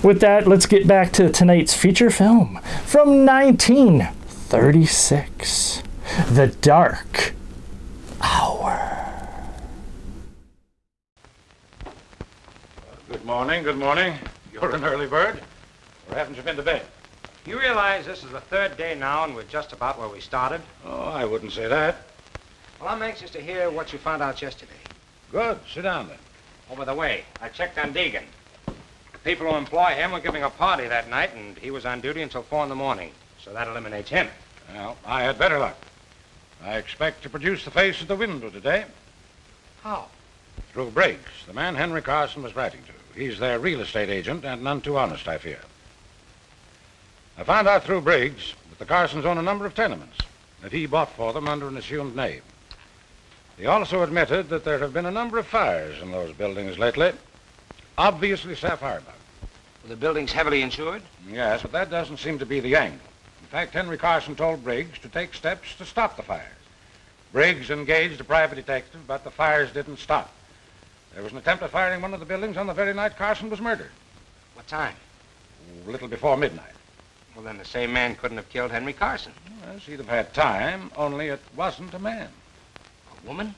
with that, let's get back to tonight's feature film from 1936, The Dark Hour. Good morning. You're an early bird. Or haven't you been to bed? You realize this is the third day now and we're just about where we started? Oh, I wouldn't say that. Well, I'm anxious to hear what you found out yesterday. Good. Sit down, then. Oh, by the way, I checked on Deegan. The people who employ him were giving a party that night, and he was on duty until 4 in the morning. So that eliminates him. Well, I had better luck. I expect to produce the face at the window today. How? Through Briggs, the man Henry Carson was writing to. He's their real estate agent, and none too honest, I fear. I found out through Briggs that the Carsons own a number of tenements that he bought for them under an assumed name. He also admitted that there have been a number of fires in those buildings lately. Obviously sapphire bug. Were the buildings heavily insured? Yes, but that doesn't seem to be the angle. In fact, Henry Carson told Briggs to take steps to stop the fires. Briggs engaged a private detective, but the fires didn't stop. There was an attempt at firing one of the buildings on the very night Carson was murdered. What time? A little before midnight. Well, then the same man couldn't have killed Henry Carson. Yes, he'd have had time, only it wasn't a man. A woman?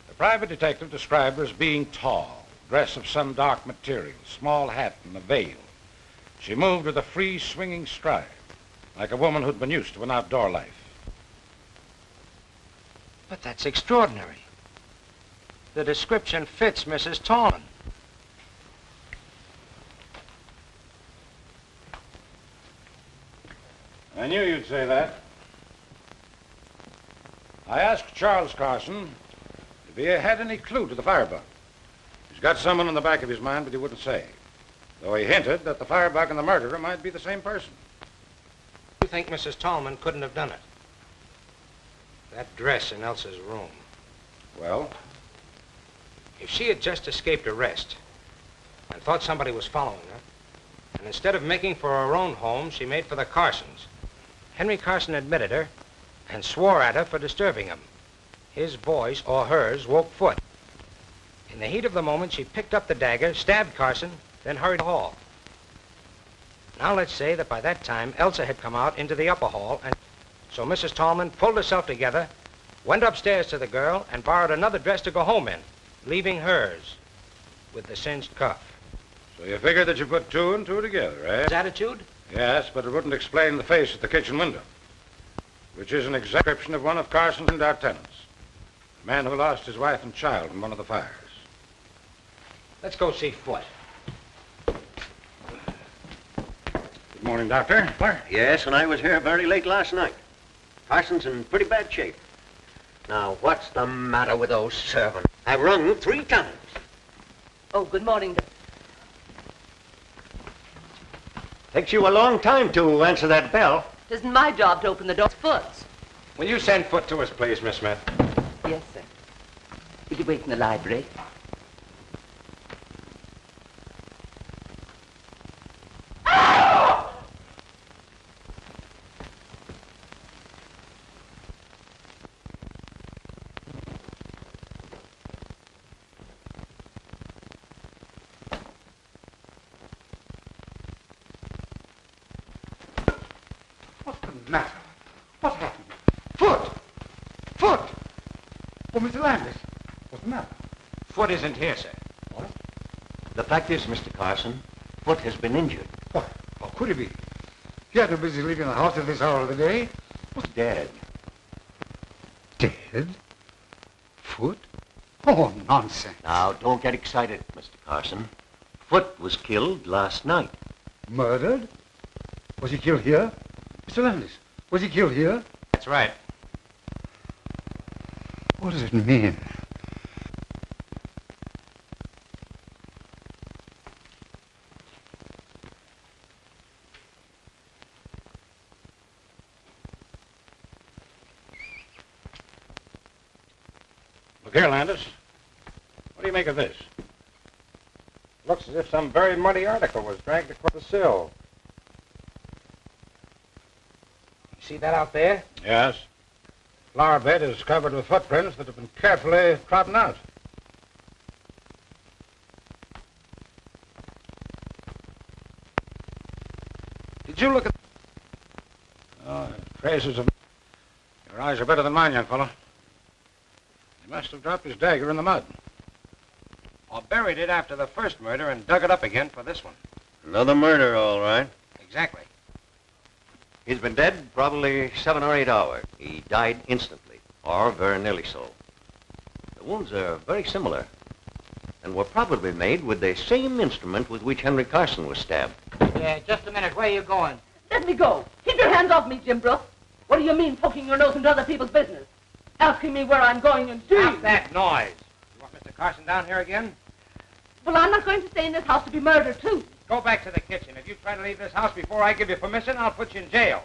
The private detective described her as being tall, dress of some dark material, small hat and a veil. She moved with a free, swinging stride, like a woman who'd been used to an outdoor life. But that's extraordinary. The description fits Mrs. Tallman. I knew you'd say that. I asked Charles Carson if he had any clue to the firebug. He's got someone in the back of his mind, but he wouldn't say. Though he hinted that the firebug and the murderer might be the same person. You think Mrs. Tallman couldn't have done it? That dress in Elsa's room. Well? If she had just escaped arrest and thought somebody was following her, and instead of making for her own home, she made for the Carsons, Henry Carson admitted her and swore at her for disturbing him. his voice, or hers, woke Foot. In the heat of the moment, she picked up the dagger, stabbed Carson, then hurried to the hall. Now let's say that by that time, Elsa had come out into the upper hall, and so Mrs. Tallman pulled herself together, went upstairs to the girl, and borrowed another dress to go home in, leaving hers with the cinched cuff. So you figured that you put two and two together, eh? His attitude? Yes, but it wouldn't explain the face at the kitchen window, which is an exact description of one of Carson's and our tenants, a man who lost his wife and child in one of the fires. Let's go see Foot. Good morning, Doctor. Yes, and I was here very late last night. Carson's in pretty bad shape. Now, what's the matter with those servants? I've rung 3 times. Oh, good morning. Takes you a long time to answer that bell. It isn't my job to open the door. It's Foot's. Will you send Foot to us, please, Miss Smith? Yes, sir. Will you wait in the library? What's the matter? What happened? Foot! Foot! Oh, Mr. Landis, what's the matter? Foot isn't here, sir. What? The fact is, Mr. Carson, Foot has been injured. What? How could he be? He had too busy leaving the house at this hour of the day. What's dead? Dead? Foot? Oh, nonsense. Now, don't get excited, Mr. Carson. Foot was killed last night. Murdered? Was he killed here? Mr. Landis, was he killed here? That's right. What does it mean? Look here, Landis. What do you make of this? Looks as if some very muddy article was dragged across the sill. You see that out there? Yes. Flower bed is covered with footprints that have been carefully trodden out. Did you look at... Oh, traces of... Your eyes are better than mine, young fellow. He must have dropped his dagger in the mud. Or buried it after the first murder and dug it up again for this one. Another murder, all right. Exactly. He's been dead probably 7 or 8 hours. He died instantly, or very nearly so. The wounds are very similar, and were probably made with the same instrument with which Henry Carson was stabbed. Yeah, just a minute. Where are you going? Let me go. Keep your hands off me, Jim Brooks. What do you mean, poking your nose into other people's business? Asking me where I'm going and Stop that noise. You want Mr. Carson down here again? Well, I'm not going to stay in this house to be murdered, too. Go back to the kitchen. If you try to leave this house before I give you permission, I'll put you in jail.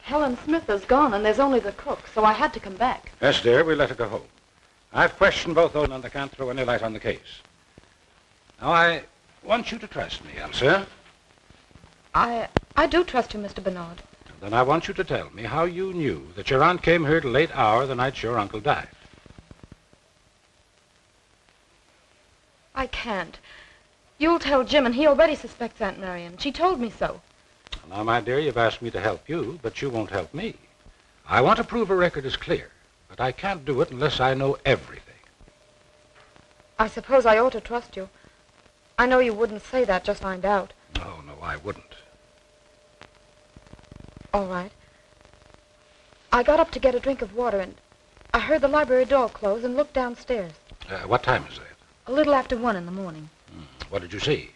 Helen Smith is gone, and there's only the cook, so I had to come back. Yes, dear, we let her go home. I've questioned both those, and they can't throw any light on the case. Now, I want you to trust me, Elsa. I do trust you, Mr. Bernard. Then I want you to tell me how you knew that your aunt came here at a late hour the night your uncle died. I can't. You'll tell Jim, and he already suspects Aunt Marion. She told me so. Now, my dear, you've asked me to help you, but you won't help me. I want to prove a record is clear, but I can't do it unless I know everything. I suppose I ought to trust you. I know you wouldn't say that, just find out. No, I wouldn't. All right. I got up to get a drink of water, and I heard the library door close and looked downstairs. What time is it? A little after 1 in the morning. What did you see?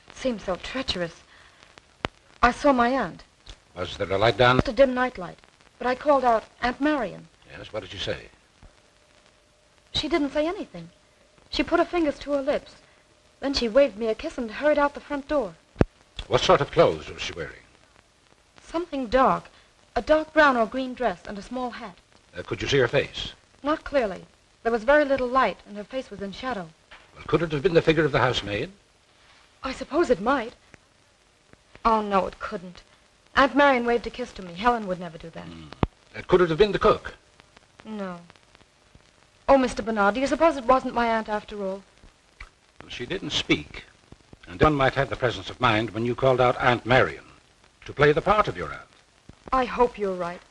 It seemed so treacherous. I saw my aunt. Was there a light down? Just a dim nightlight. But I called out, Aunt Marion. Yes, what did she say? She didn't say anything. She put her fingers to her lips. Then she waved me a kiss and hurried out the front door. What sort of clothes was she wearing? Something dark. A dark brown or green dress and a small hat. Could you see her face? Not clearly. There was very little light, and her face was in shadow. Well, could it have been the figure of the housemaid? I suppose it might. Oh, no, it couldn't. Aunt Marion waved a kiss to me. Helen would never do that. Could it have been the cook? No. Oh, Mr. Bernard, do you suppose it wasn't my aunt after all? Well, she didn't speak. And one might have the presence of mind when you called out Aunt Marion to play the part of your aunt. I hope you're right.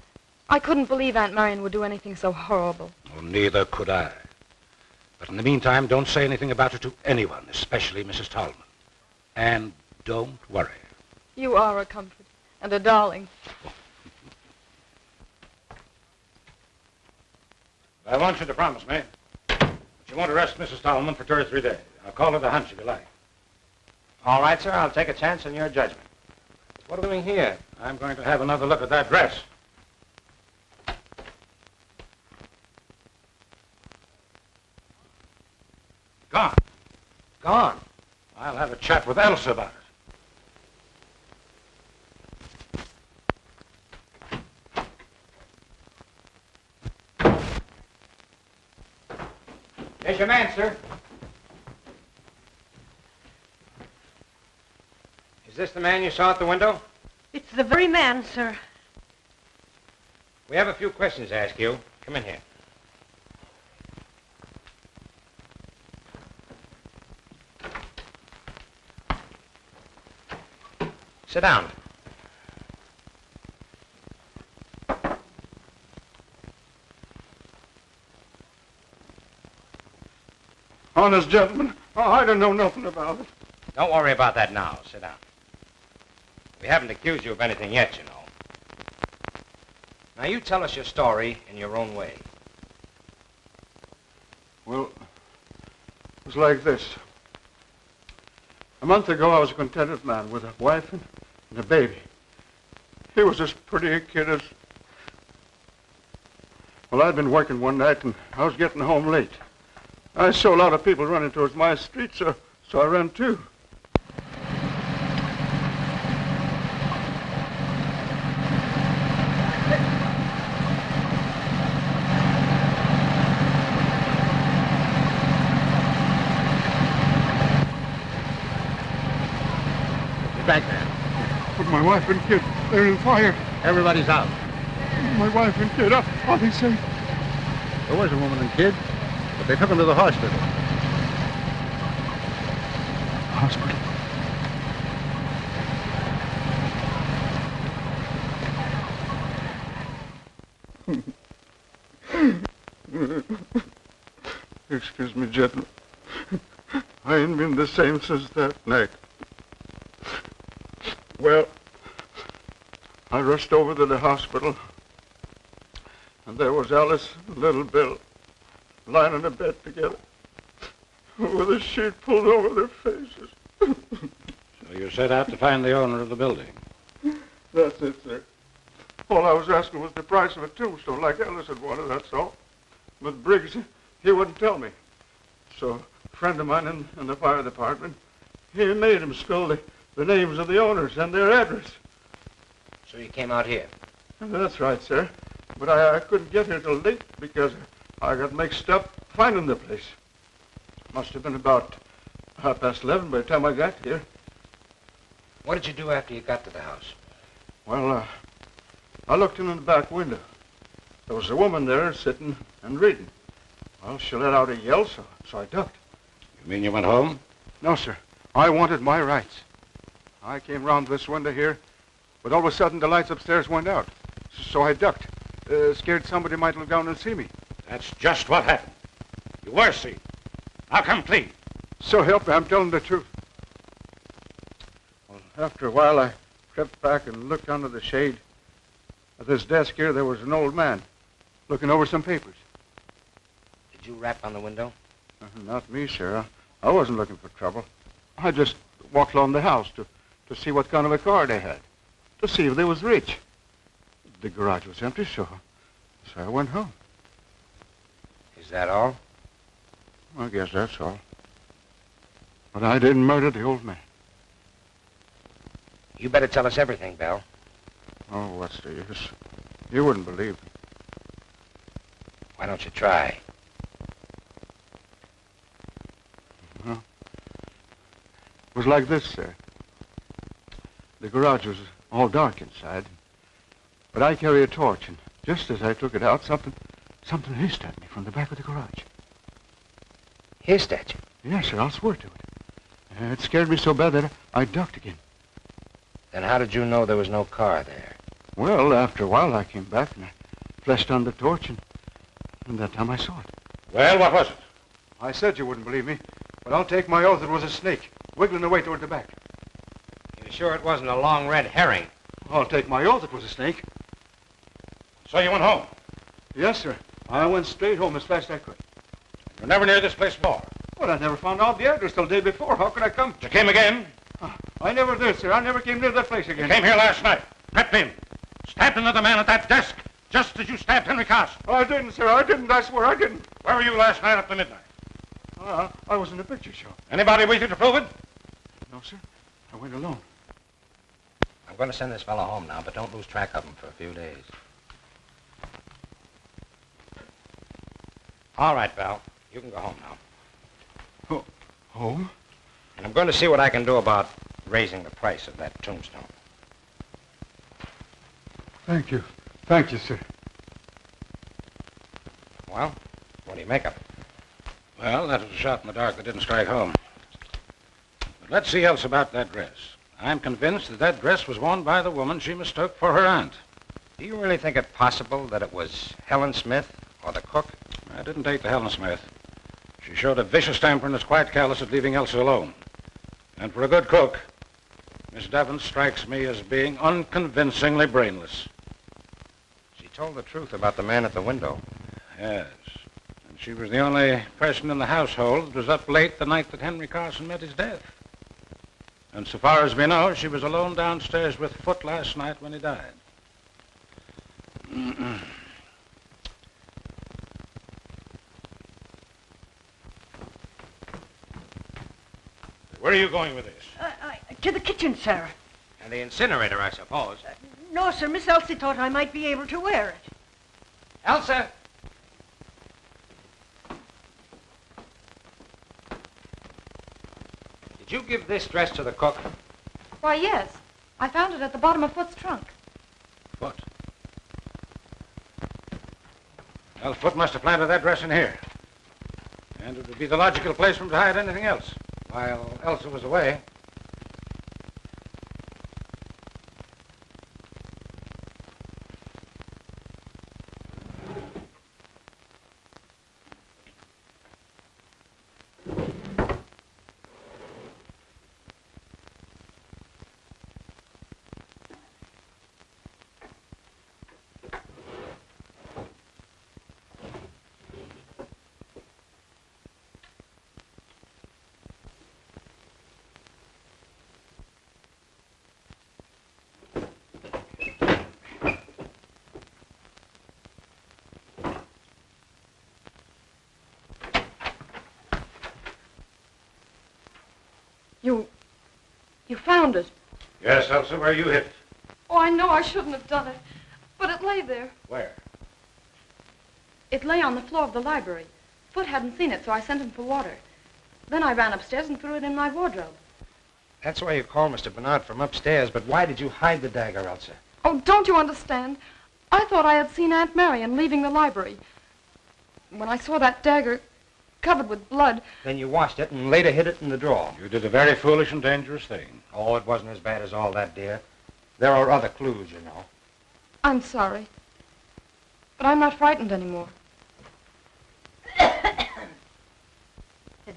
I couldn't believe Aunt Marion would do anything so horrible. Oh, neither could I. But in the meantime, don't say anything about it to anyone, especially Mrs. Tallman. And don't worry. You are a comfort and a darling. I want you to promise me that you won't arrest Mrs. Tallman for 2 or 3 days. I'll call it a hunch if you like. All right, sir. I'll take a chance on your judgment. What are we doing here? I'm going to have another look at that dress. Gone. Gone. I'll have a chat with Elsa about it. Here's your man, sir. Is this the man you saw at the window? It's the very man, sir. We have a few questions to ask you. Come in here. Sit down. Honest gentlemen, I don't know nothing about it. Don't worry about that now. Sit down. We haven't accused you of anything yet, you know. Now, you tell us your story in your own way. Well, it was like this. A month ago, I was a contented man with a wife and a baby. He was as pretty a kid as... Well, I'd been working one night, and I was getting home late. I saw a lot of people running towards my street, so I ran too. Back there. But my wife and kid, they're in fire. Everybody's out. My wife and kid, are they safe? There was a woman and kid, but they took them to the hospital. Hospital? Excuse me, gentlemen. I ain't been the same since that night. Well, I rushed over to the hospital, and there was Alice and little Bill lying in a bed together with a sheet pulled over their faces. So you set out to find the owner of the building? That's it, sir. All I was asking was the price of a tombstone, like Alice had wanted, that's all. But Briggs, he wouldn't tell me. So a friend of mine in the fire department, he made him spill the names of the owners and their address. So you came out here? That's right, sir. But I couldn't get here till late because I got mixed up finding the place. Must have been about 11:30 by the time I got here. What did you do after you got to the house? Well, I looked in the back window. There was a woman there sitting and reading. Well, she let out a yell, so I ducked. You mean you went home? No, sir. I wanted my rights. I came round this window here, but all of a sudden the lights upstairs went out. So I ducked, scared somebody might look down and see me. That's just what happened. You were seen. Now come clean. So help me, I'm telling the truth. Well, after a while, I crept back and looked under the shade. At this desk here, there was an old man looking over some papers. Did you rap on the window? Not me, sir. I wasn't looking for trouble. I just walked along the house to see what kind of a car they had, to see if they was rich. The garage was empty, so I went home. Is that all? I guess that's all. But I didn't murder the old man. You better tell us everything, Bell. Oh, what's the use? You wouldn't believe me. Why don't you try? was like this, sir. The garage was all dark inside, but I carry a torch, and just as I took it out, something hissed at me from the back of the garage. Hissed at you? Yes, sir, I'll swear to it. It scared me so bad that I ducked again. Then how did you know there was no car there? Well, after a while, I came back, and I flashed on the torch, and that time I saw it. Well, what was it? I said you wouldn't believe me, but I'll take my oath it was a snake, wiggling away toward the back. You're sure it wasn't a long red herring? I'll take my oath it was a snake. So you went home? Yes, sir. I went straight home as fast as I could. You're never near this place more? Well, I never found out the address till the day before. How could I come? You came again? I never did, sir. I never came near that place again. You came here last night, crept in, stabbed another man at that desk, just as you stabbed Henry Carson. I didn't, sir. I didn't. I swear I didn't. Where were you last night after midnight? I was in the picture show. Anybody with you to prove it? No, sir. I went alone. I'm going to send this fellow home now, but don't lose track of him for a few days. All right, Val. You can go home now. Home? And I'm going to see what I can do about raising the price of that tombstone. Thank you. Thank you, sir. Well, what do you make of it? Well, that was a shot in the dark that didn't strike home. But let's see else about that dress. I'm convinced that dress was worn by the woman she mistook for her aunt. Do you really think it possible that it was Helen Smith or the cook? I didn't take the Helen Smith. She showed a vicious temper and was quite callous at leaving Elsa alone. And for a good cook, Miss Devon strikes me as being unconvincingly brainless. She told the truth about the man at the window. Yes. And she was the only person in the household that was up late the night that Henry Carson met his death. And so far as we know, she was alone downstairs with Foote last night when he died. Where are you going with this? To the kitchen, sir. And the incinerator, I suppose. No, sir. Miss Elsie thought I might be able to wear it. Elsa! Did you give this dress to the cook? Why, yes. I found it at the bottom of Foote's trunk. Foote? Well, Foote must have planted that dress in here. And it would be the logical place for him to hide anything else, while Elsa was away. You found it. Yes, Elsa, where you hid it. Oh, I know I shouldn't have done it, but it lay there. Where? It lay on the floor of the library. Foote hadn't seen it, so I sent him for water. Then I ran upstairs and threw it in my wardrobe. That's why you called Mr. Bernard from upstairs, but why did you hide the dagger, Elsa? Oh, don't you understand? I thought I had seen Aunt Marion leaving the library. When I saw that dagger covered with blood... Then you washed it and later hid it in the drawer. You did a very foolish and dangerous thing. Oh, it wasn't as bad as all that, dear. There are other clues, you know. I'm sorry. But I'm not frightened anymore.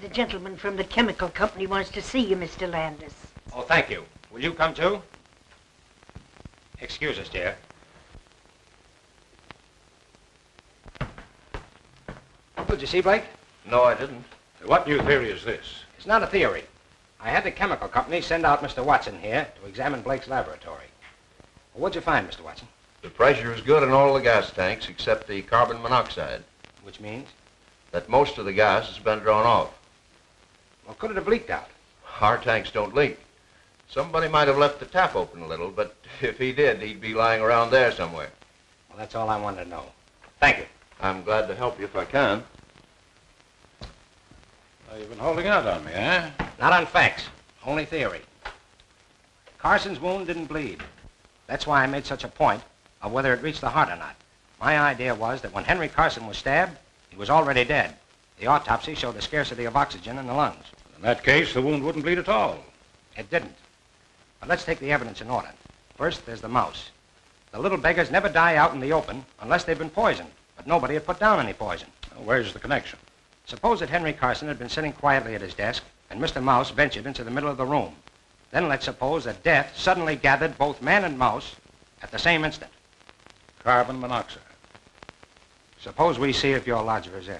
The gentleman from the chemical company wants to see you, Mr. Landis. Oh, thank you. Will you come too? Excuse us, dear. Did you see Blake? No, I didn't. What new theory is this? It's not a theory. I had the chemical company send out Mr. Watson here to examine Blake's laboratory. Well, what'd you find, Mr. Watson? The pressure is good in all the gas tanks except the carbon monoxide. Which means? That most of the gas has been drawn off. Well, could it have leaked out? Our tanks don't leak. Somebody might have left the tap open a little, but if he did, he'd be lying around there somewhere. Well, that's all I wanted to know. Thank you. I'm glad to help you if I can. You've been holding out on me, eh? Not on facts. Only theory. Carson's wound didn't bleed. That's why I made such a point of whether it reached the heart or not. My idea was that when Henry Carson was stabbed, he was already dead. The autopsy showed a scarcity of oxygen in the lungs. In that case, the wound wouldn't bleed at all. It didn't. But let's take the evidence in order. First, there's the mouse. The little beggars never die out in the open unless they've been poisoned, but nobody had put down any poison. Well, where's the connection? Suppose that Henry Carson had been sitting quietly at his desk, and Mr. Mouse ventured into the middle of the room. Then let's suppose that death suddenly gathered both man and mouse at the same instant. Carbon monoxide. Suppose we see if your lodger is in.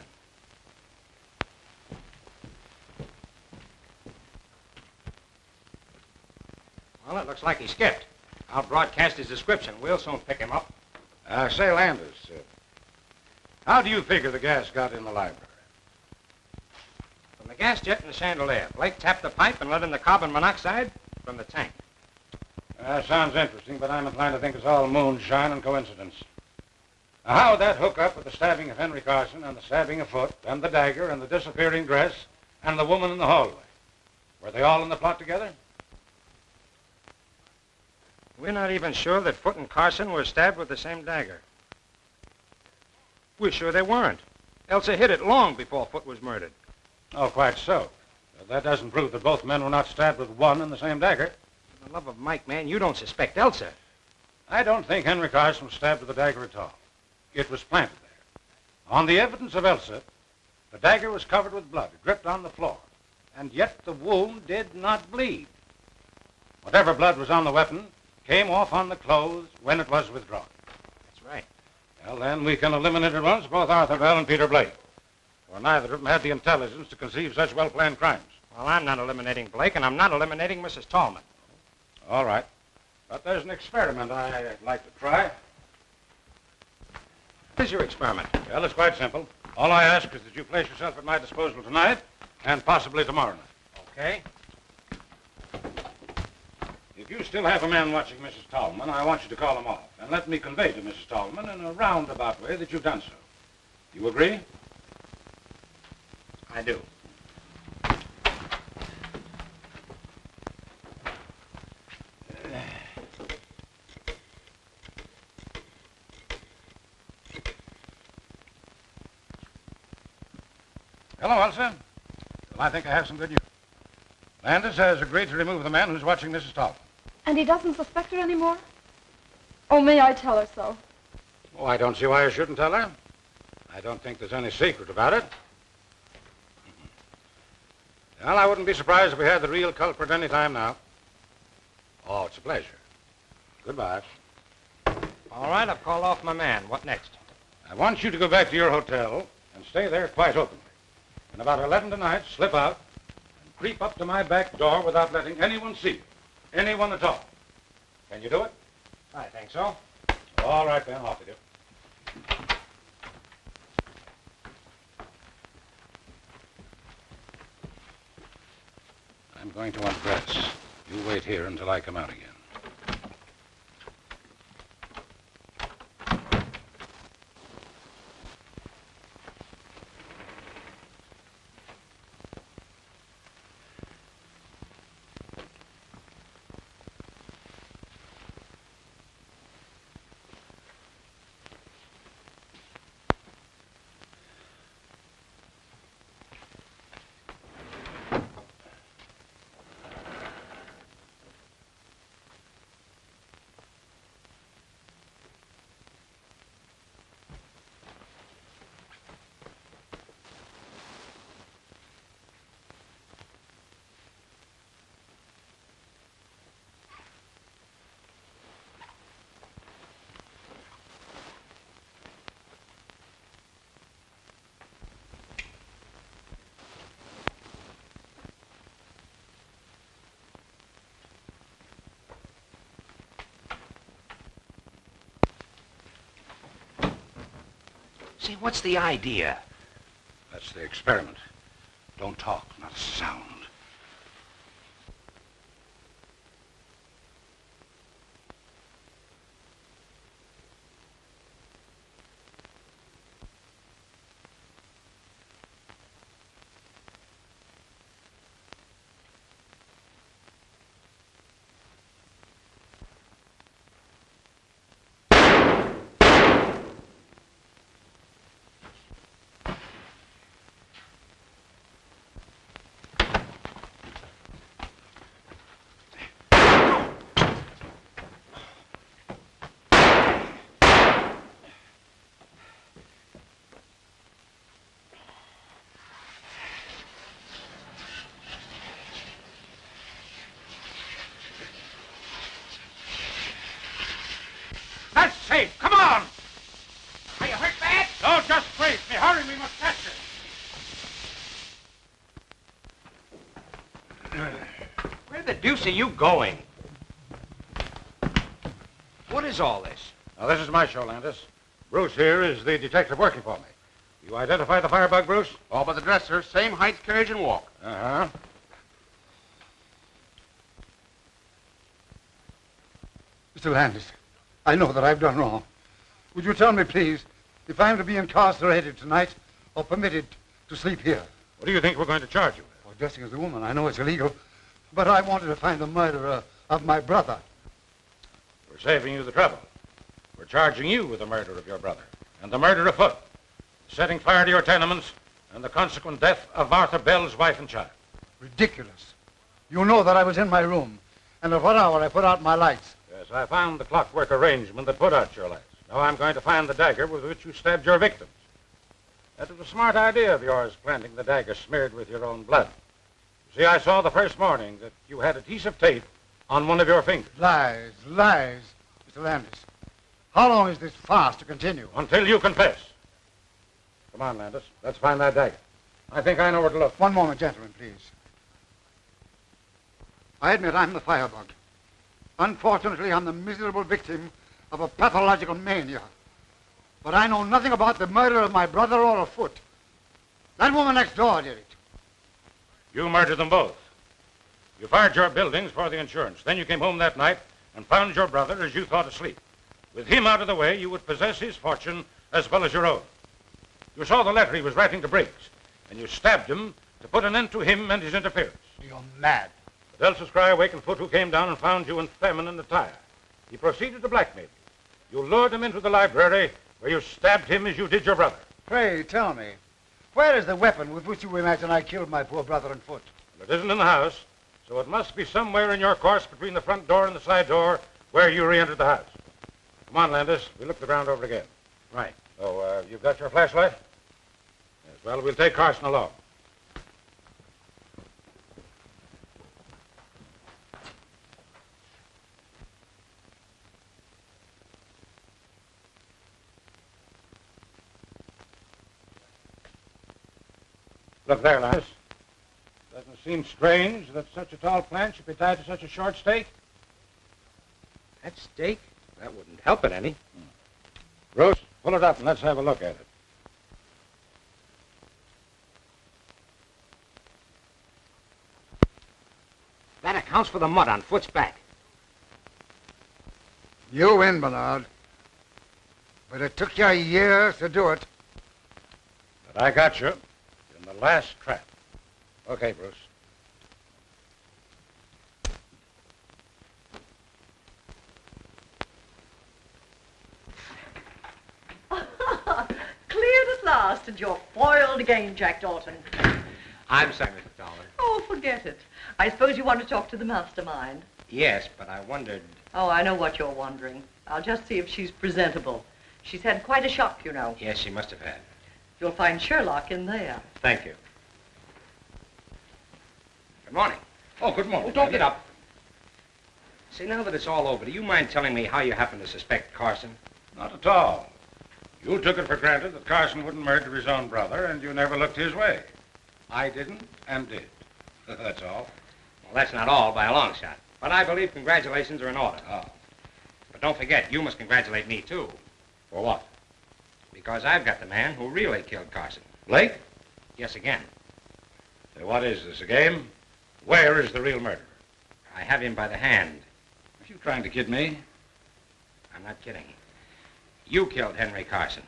Well, it looks like he skipped. I'll broadcast his description. We'll soon pick him up. Say, Landers, how do you figure the gas got in the library? From the gas jet and the chandelier. Blake tapped the pipe and let in the carbon monoxide from the tank. Sounds interesting, but I'm inclined to think it's all moonshine and coincidence. Now, how would that hook up with the stabbing of Henry Carson and the stabbing of Foot and the dagger and the disappearing dress and the woman in the hallway? Were they all in the plot together? We're not even sure that Foot and Carson were stabbed with the same dagger. We're sure they weren't. Elsa hid it long before Foot was murdered. Oh, quite so. But that doesn't prove that both men were not stabbed with one and the same dagger. For the love of Mike, man, you don't suspect Elsa. I don't think Henry Carson was stabbed with a dagger at all. It was planted there. On the evidence of Elsa, the dagger was covered with blood. It dripped on the floor. And yet the wound did not bleed. Whatever blood was on the weapon came off on the clothes when it was withdrawn. That's right. Well, then we can eliminate at once both Arthur Bell and Peter Blake. For neither of them had the intelligence to conceive such well-planned crimes. Well, I'm not eliminating Blake, and I'm not eliminating Mrs. Tallman. All right. But there's an experiment I'd like to try. What is your experiment? Well, it's quite simple. All I ask is that you place yourself at my disposal tonight and possibly tomorrow night. Okay. If you still have a man watching Mrs. Tallman, I want you to call him off and let me convey to Mrs. Tallman in a roundabout way that you've done so. You agree? I do. Hello, Elsa. Well, I think I have some good news. Landis has agreed to remove the man who's watching Mrs. Tallman. And he doesn't suspect her anymore? Oh, may I tell her so? Oh, I don't see why I shouldn't tell her. I don't think there's any secret about it. Well, I wouldn't be surprised if we had the real culprit any time now. Oh, it's a pleasure. Goodbye. All right, I've called off my man. What next? I want you to go back to your hotel and stay there quite openly. And about 11 tonight, slip out and creep up to my back door without letting anyone see you. Anyone at all. Can you do it? I think so. All right, then. Off with you. I'm going to undress. You wait here until I come out again. Say, what's the idea? That's the experiment. Don't talk, not a sound. disgrace. Me hurry, we must catch her. Where the deuce are you going? What is all this? Now, this is my show, Landis. Bruce here is the detective working for me. You identify the firebug, Bruce? All but the dresser, same height, carriage, and walk. Uh-huh. Mr. Landis, I know that I've done wrong. Would you tell me, please, if I'm to be incarcerated tonight or permitted to sleep here? What do you think we're going to charge you with? Well, dressing as a woman, I know it's illegal, but I wanted to find the murderer of my brother. We're saving you the trouble. We're charging you with the murder of your brother and the murder afoot, setting fire to your tenements, and the consequent death of Martha Bell's wife and child. Ridiculous. You know that I was in my room, and at what hour I put out my lights. Yes, I found the clockwork arrangement that put out your lights. Now I'm going to find the dagger with which you stabbed your victims. That was a smart idea of yours, planting the dagger smeared with your own blood. You see, I saw the first morning that you had adhesive tape on one of your fingers. Lies, lies, Mr. Landis. How long is this farce to continue? Until you confess. Come on, Landis. Let's find that dagger. I think I know where to look. One moment, gentlemen, please. I admit I'm the firebug. Unfortunately, I'm the miserable victim of a pathological mania. But I know nothing about the murder of my brother or afoot. That woman next door did it. You murdered them both. You fired your buildings for the insurance. Then you came home that night and found your brother as you thought asleep. With him out of the way, you would possess his fortune as well as your own. You saw the letter he was writing to Briggs, and you stabbed him to put an end to him and his interference. You're mad. But Elsa's cry awakened Foot, who came down and found you in feminine attire. He proceeded to blackmail you. You lured him into the library, where you stabbed him as you did your brother. Pray, tell me, where is the weapon with which you imagine I killed my poor brother and Foot? Well, it isn't in the house, so it must be somewhere in your course between the front door and the side door where you re-entered the house. Come on, Landis. We'll look the ground over again. Right. Oh, you've got your flashlight? Yes, well, we'll take Carson along. Look there, Landis. Doesn't it seem strange that such a tall plant should be tied to such a short stake? That stake? That wouldn't help it any. Bruce, pull it up and let's have a look at it. That accounts for the mud on Foot's back. You win, Bernard. But it took you years to do it. But I got you in the last trap. Okay, Bruce. Cleared at last, and you're foiled again, Jack Dalton. I'm sorry, Mr. Dollar. Oh, forget it. I suppose you want to talk to the mastermind. Yes, but I wondered... Oh, I know what you're wondering. I'll just see if she's presentable. She's had quite a shock, you know. Yes, she must have had. You'll find Sherlock in there. Thank you. Good morning. Oh, good morning. Oh, don't get up. See, now that it's all over, do you mind telling me how you happen to suspect Carson? Not at all. You took it for granted that Carson wouldn't murder his own brother, and you never looked his way. I didn't and did. That's all. Well, that's not all by a long shot. But I believe congratulations are in order. Oh. But don't forget, you must congratulate me, too. For what? Because I've got the man who really killed Carson. Blake? Yes, again. So what is this, a game? Where is the real murderer? I have him by the hand. Are you trying to kid me? I'm not kidding. You killed Henry Carson.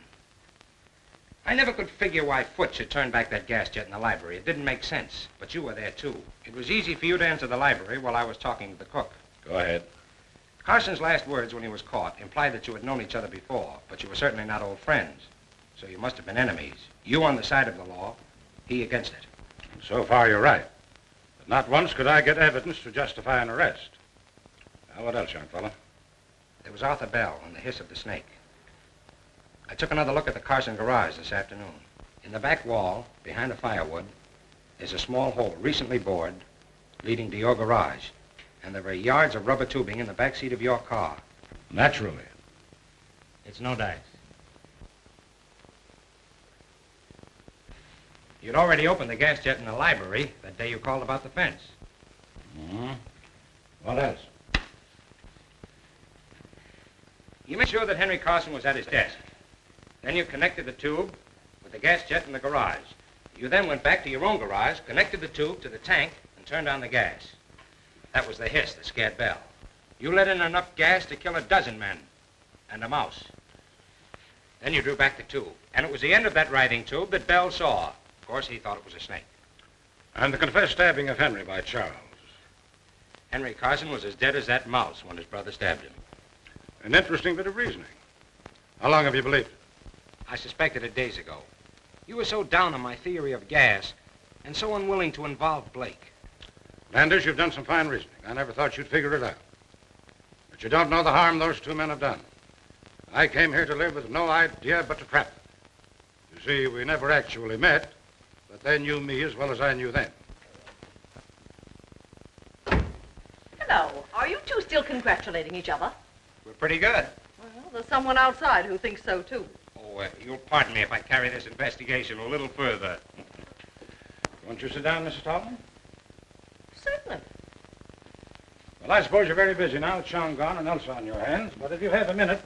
I never could figure why Foot should turn back that gas jet in the library. It didn't make sense. But you were there, too. It was easy for you to enter the library while I was talking to the cook. Go ahead. Carson's last words when he was caught implied that you had known each other before, but you were certainly not old friends. So you must have been enemies. You on the side of the law, he against it. So far, you're right. But not once could I get evidence to justify an arrest. Now, what else, young fella? There was Arthur Bell and the hiss of the snake. I took another look at the Carson garage this afternoon. In the back wall, behind the firewood, is a small hole recently bored leading to your garage. And there were yards of rubber tubing in the back seat of your car. Naturally. It's no dice. You'd already opened the gas jet in the library that day you called about the fence. Mm-hmm. What else? You made sure that Henry Carson was at his desk. Then you connected the tube with the gas jet in the garage. You then went back to your own garage, connected the tube to the tank, and turned on the gas. That was the hiss that scared Bell. You let in enough gas to kill a dozen men and a mouse. Then you drew back the tube, and it was the end of that writhing tube that Bell saw. Of course, he thought it was a snake. And the confessed stabbing of Henry by Charles. Henry Carson was as dead as that mouse when his brother stabbed him. An interesting bit of reasoning. How long have you believed it? I suspected it days ago. You were so down on my theory of gas and so unwilling to involve Blake. Landers, you've done some fine reasoning. I never thought you'd figure it out. But you don't know the harm those two men have done. I came here to live with no idea but to trap them. You see, we never actually met, but they knew me as well as I knew them. Hello. Are you two still congratulating each other? We're pretty good. Well, there's someone outside who thinks so, too. Oh, you'll pardon me if I carry this investigation a little further. Won't you sit down, Mrs. Tallman? Certainly. Well, I suppose you're very busy now with Sean gone and Elsa on your hands, but if you have a minute,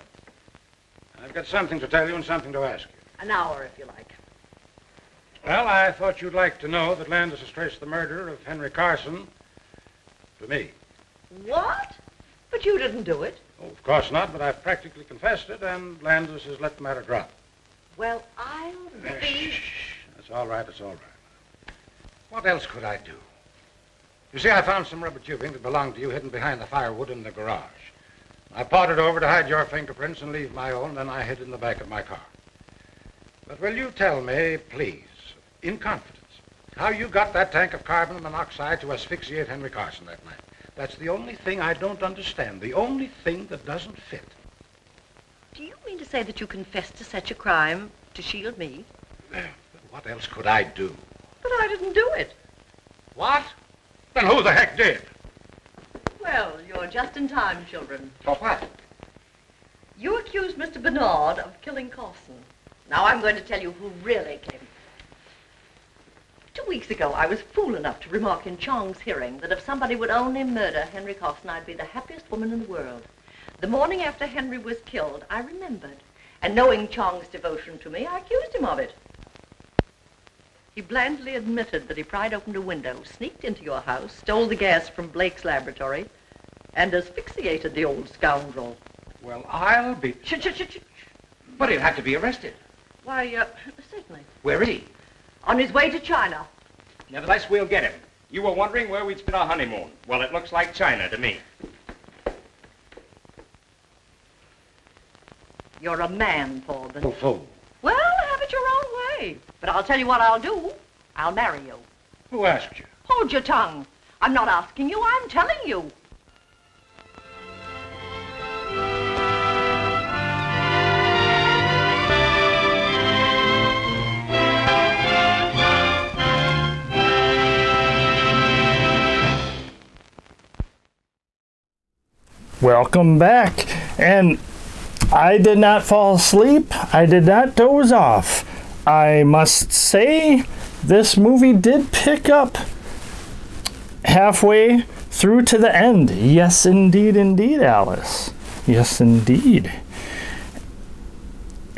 I've got something to tell you and something to ask you. An hour, if you like. Well, I thought you'd like to know that Landis has traced the murder of Henry Carson to me. What? But you didn't do it. Oh, of course not, but I've practically confessed it, and Landis has let the matter drop. Well, I'll be... Shh. That's all right, it's all right. What else could I do? You see, I found some rubber tubing that belonged to you hidden behind the firewood in the garage. I pawed it over to hide your fingerprints and leave my own, then I hid in the back of my car. But will you tell me, please, in confidence, how you got that tank of carbon monoxide to asphyxiate Henry Carson that night? That's the only thing I don't understand, the only thing that doesn't fit. Do you mean to say that you confessed to such a crime to shield me? What else could I do? But I didn't do it. What? Then who the heck did? Well, you're just in time, children. For what? You accused Mr. Bernard of killing Carson. Now I'm going to tell you who really came. 2 weeks ago, I was fool enough to remark in Chong's hearing that if somebody would only murder Henry Carson, I'd be the happiest woman in the world. The morning after Henry was killed, I remembered. And knowing Chong's devotion to me, I accused him of it. He blandly admitted that he pried open a window, sneaked into your house, stole the gas from Blake's laboratory, and asphyxiated the old scoundrel. Well, I'll be... Shh. But he'll have to be arrested. Why, certainly. Where is he? On his way to China. Nevertheless, we'll get him. You were wondering where we'd spend our honeymoon. Well, it looks like China to me. You're a man, Paul. Oh, fool. Well, have it your own way. But I'll tell you what I'll do. I'll marry you. Who asked you? Hold your tongue. I'm not asking you, I'm telling you. Welcome back. And I did not fall asleep. I did not doze off. I must say, this movie did pick up halfway through to the end. Yes, indeed, Alice. Yes, indeed.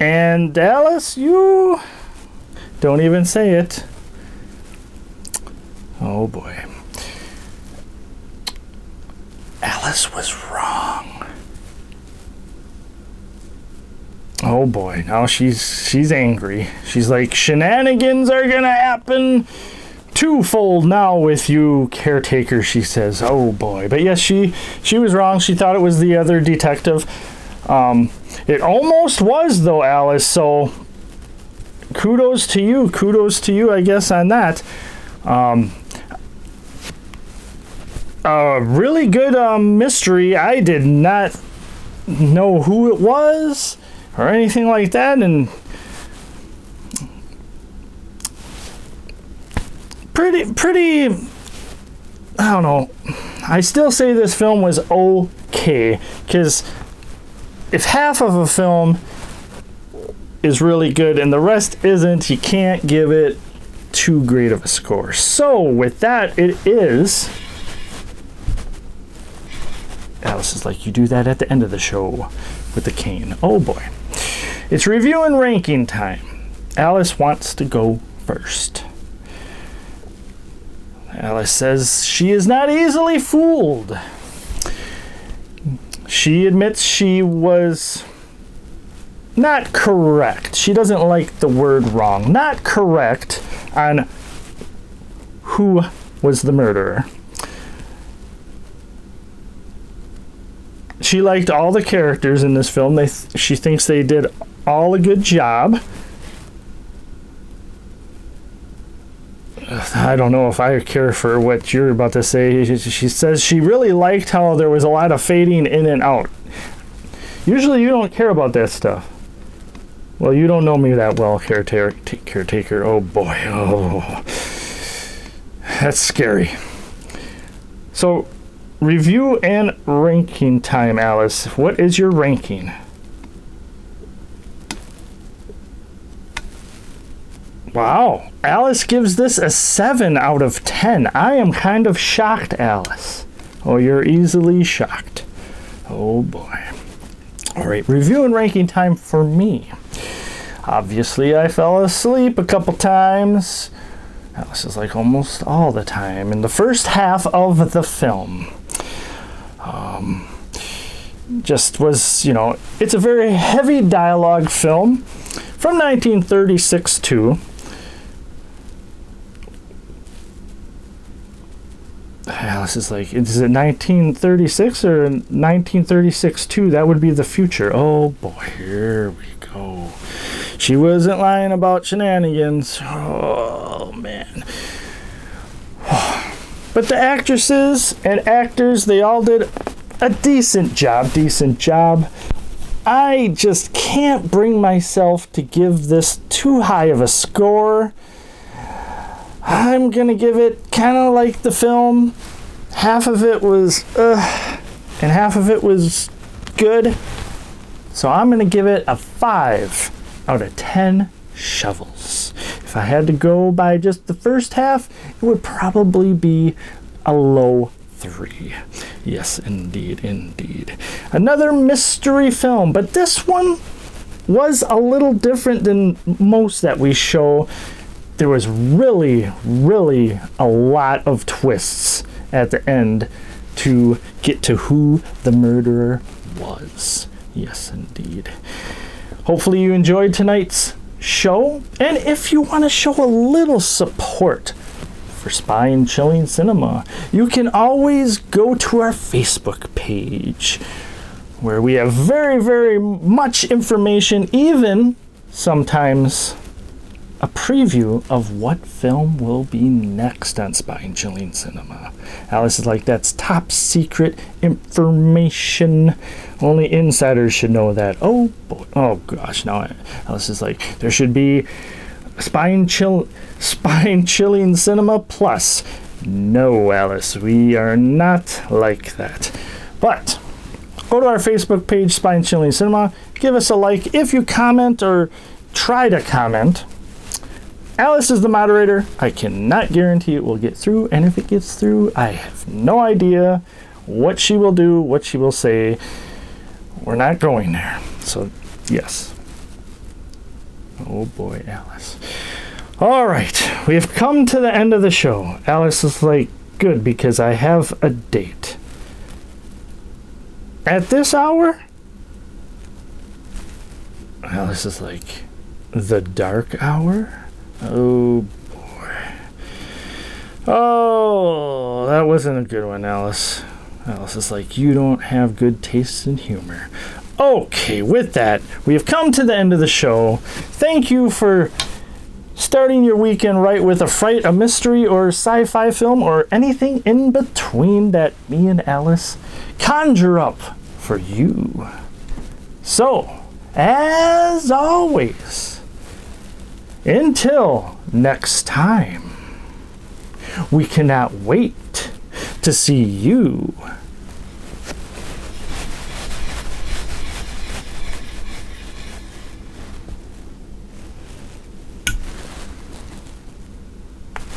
And Alice, you don't even say it. Oh boy. Alice was wrong. Oh boy, now she's angry. She's like, shenanigans are gonna happen twofold now with you, Caretaker, she says. Oh boy. But yes, she was wrong. She thought it was the other detective. It almost was though, Alice, so kudos to you, I guess, on that. Really good mystery. I did not know who it was or anything like that, and pretty I don't know. I still say this film was okay, because if half of a film is really good and the rest isn't, you can't give it too great of a score. So with that, it is... Alice is like, you do that at the end of the show with the cane. Oh boy. It's review and ranking time. Alice wants to go first. Alice says she is not easily fooled. She admits she was not correct. She doesn't like the word wrong. Not correct on who was the murderer. She liked all the characters in this film. She thinks they did all a good job. I don't know if I care for what you're about to say. She says she really liked how there was a lot of fading in and out. Usually you don't care about that stuff. Well, you don't know me that well, Caretaker. Oh boy. Oh. That's scary. So, review and ranking time, Alice. What is your ranking? Wow. Alice gives this a 7 out of 10. I am kind of shocked, Alice. Oh, you're easily shocked. Oh, boy. All right, review and ranking time for me. Obviously, I fell asleep a couple times. Alice is like almost all the time in the first half of the film. Just was, it's a very heavy dialogue film from 1936 too. Alice is like, is it 1936 or 1936 too? That would be the future. Oh boy, here we go. She wasn't lying about shenanigans. Oh man. But the actresses and actors, they all did a decent job. I just can't bring myself to give this too high of a score. I'm gonna give it kind of like the film. Half of it was and half of it was good. So I'm gonna give it a 5 out of 10 shovels. If I had to go by just the first half, it would probably be a low 3. Yes, indeed. Another mystery film, but this one was a little different than most that we show. There was really a lot of twists at the end to get to who the murderer was. Yes, indeed. Hopefully you enjoyed tonight's show, and if you want to show a little support for Spine-Chilling Cinema, you can always go to our Facebook page, where we have very much information, even sometimes a preview of what film will be next on Spine-Chilling Cinema. Alice is like, that's top secret information. Only insiders should know that. Oh boy. Oh gosh. Now Alice is like, there should be Spine-Chilling Cinema Plus. No, Alice, we are not like that. But go to our Facebook page, Spine-Chilling Cinema. Give us a like. If you comment or try to comment, Alice is the moderator. I cannot guarantee it will get through, and if it gets through, I have no idea what she will do, what she will say. We're not going there. So, yes. Oh boy, Alice. All right, we have come to the end of the show. Alice is like, good, because I have a date. At this hour? Alice is like, the dark hour? Oh boy. Oh, that wasn't a good one, Alice. Alice is like, you don't have good taste in humor. Okay, with that, we have come to the end of the show. Thank you for starting your weekend right with a fright, a mystery, or sci-fi film, or anything in between that me and Alice conjure up for you. So, as always, until next time, we cannot wait to see you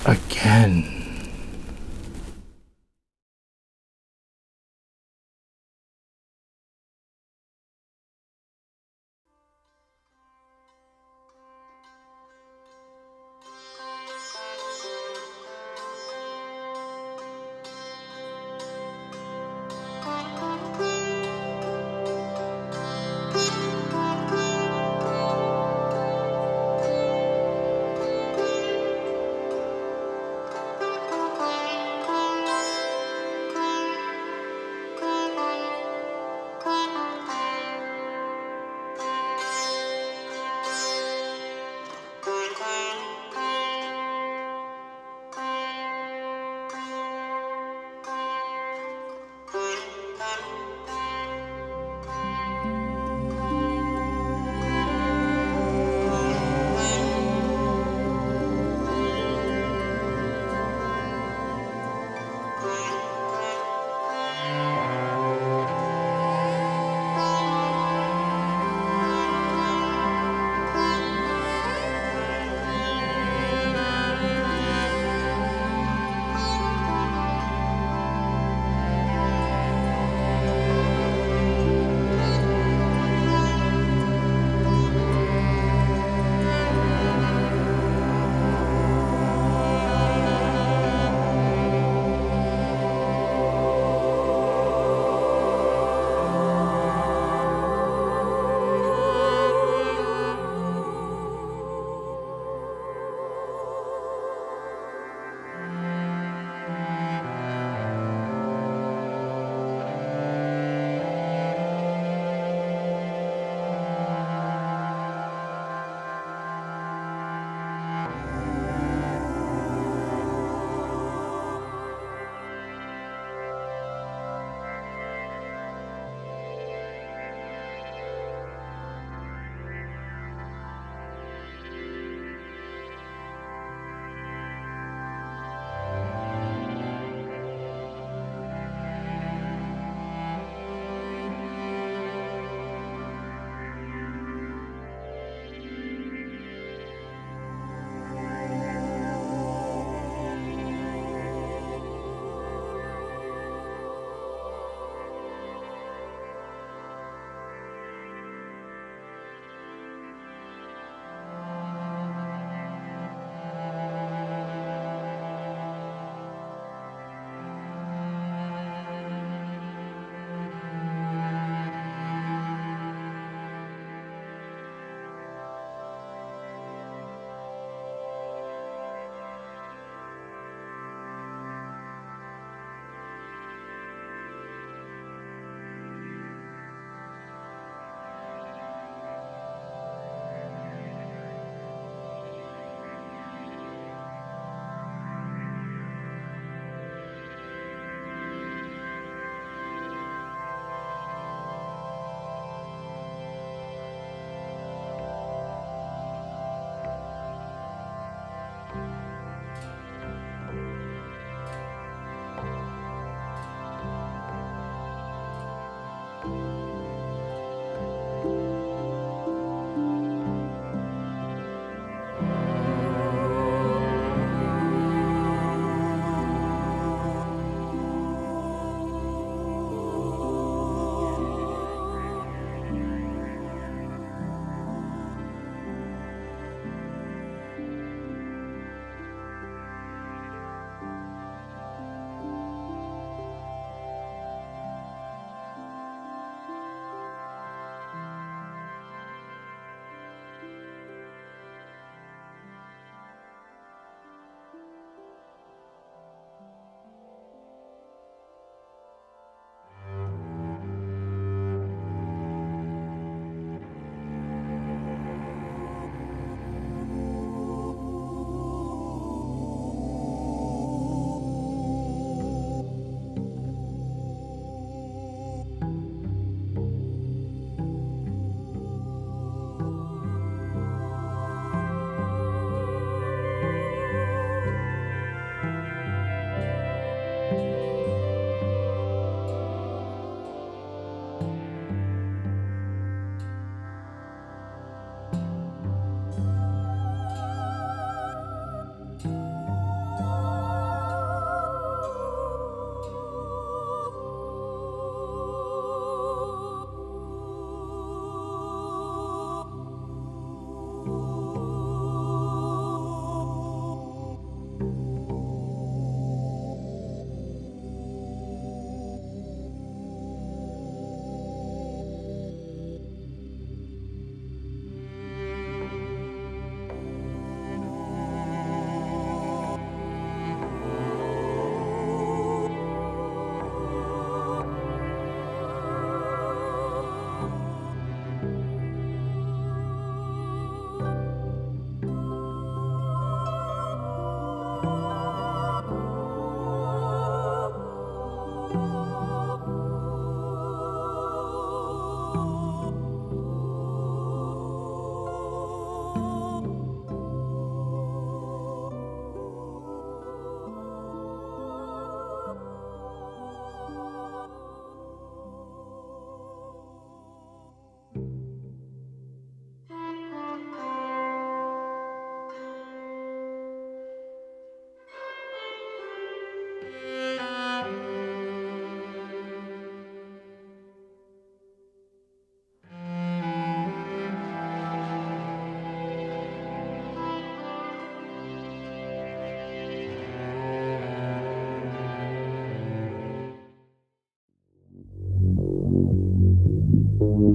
again. you.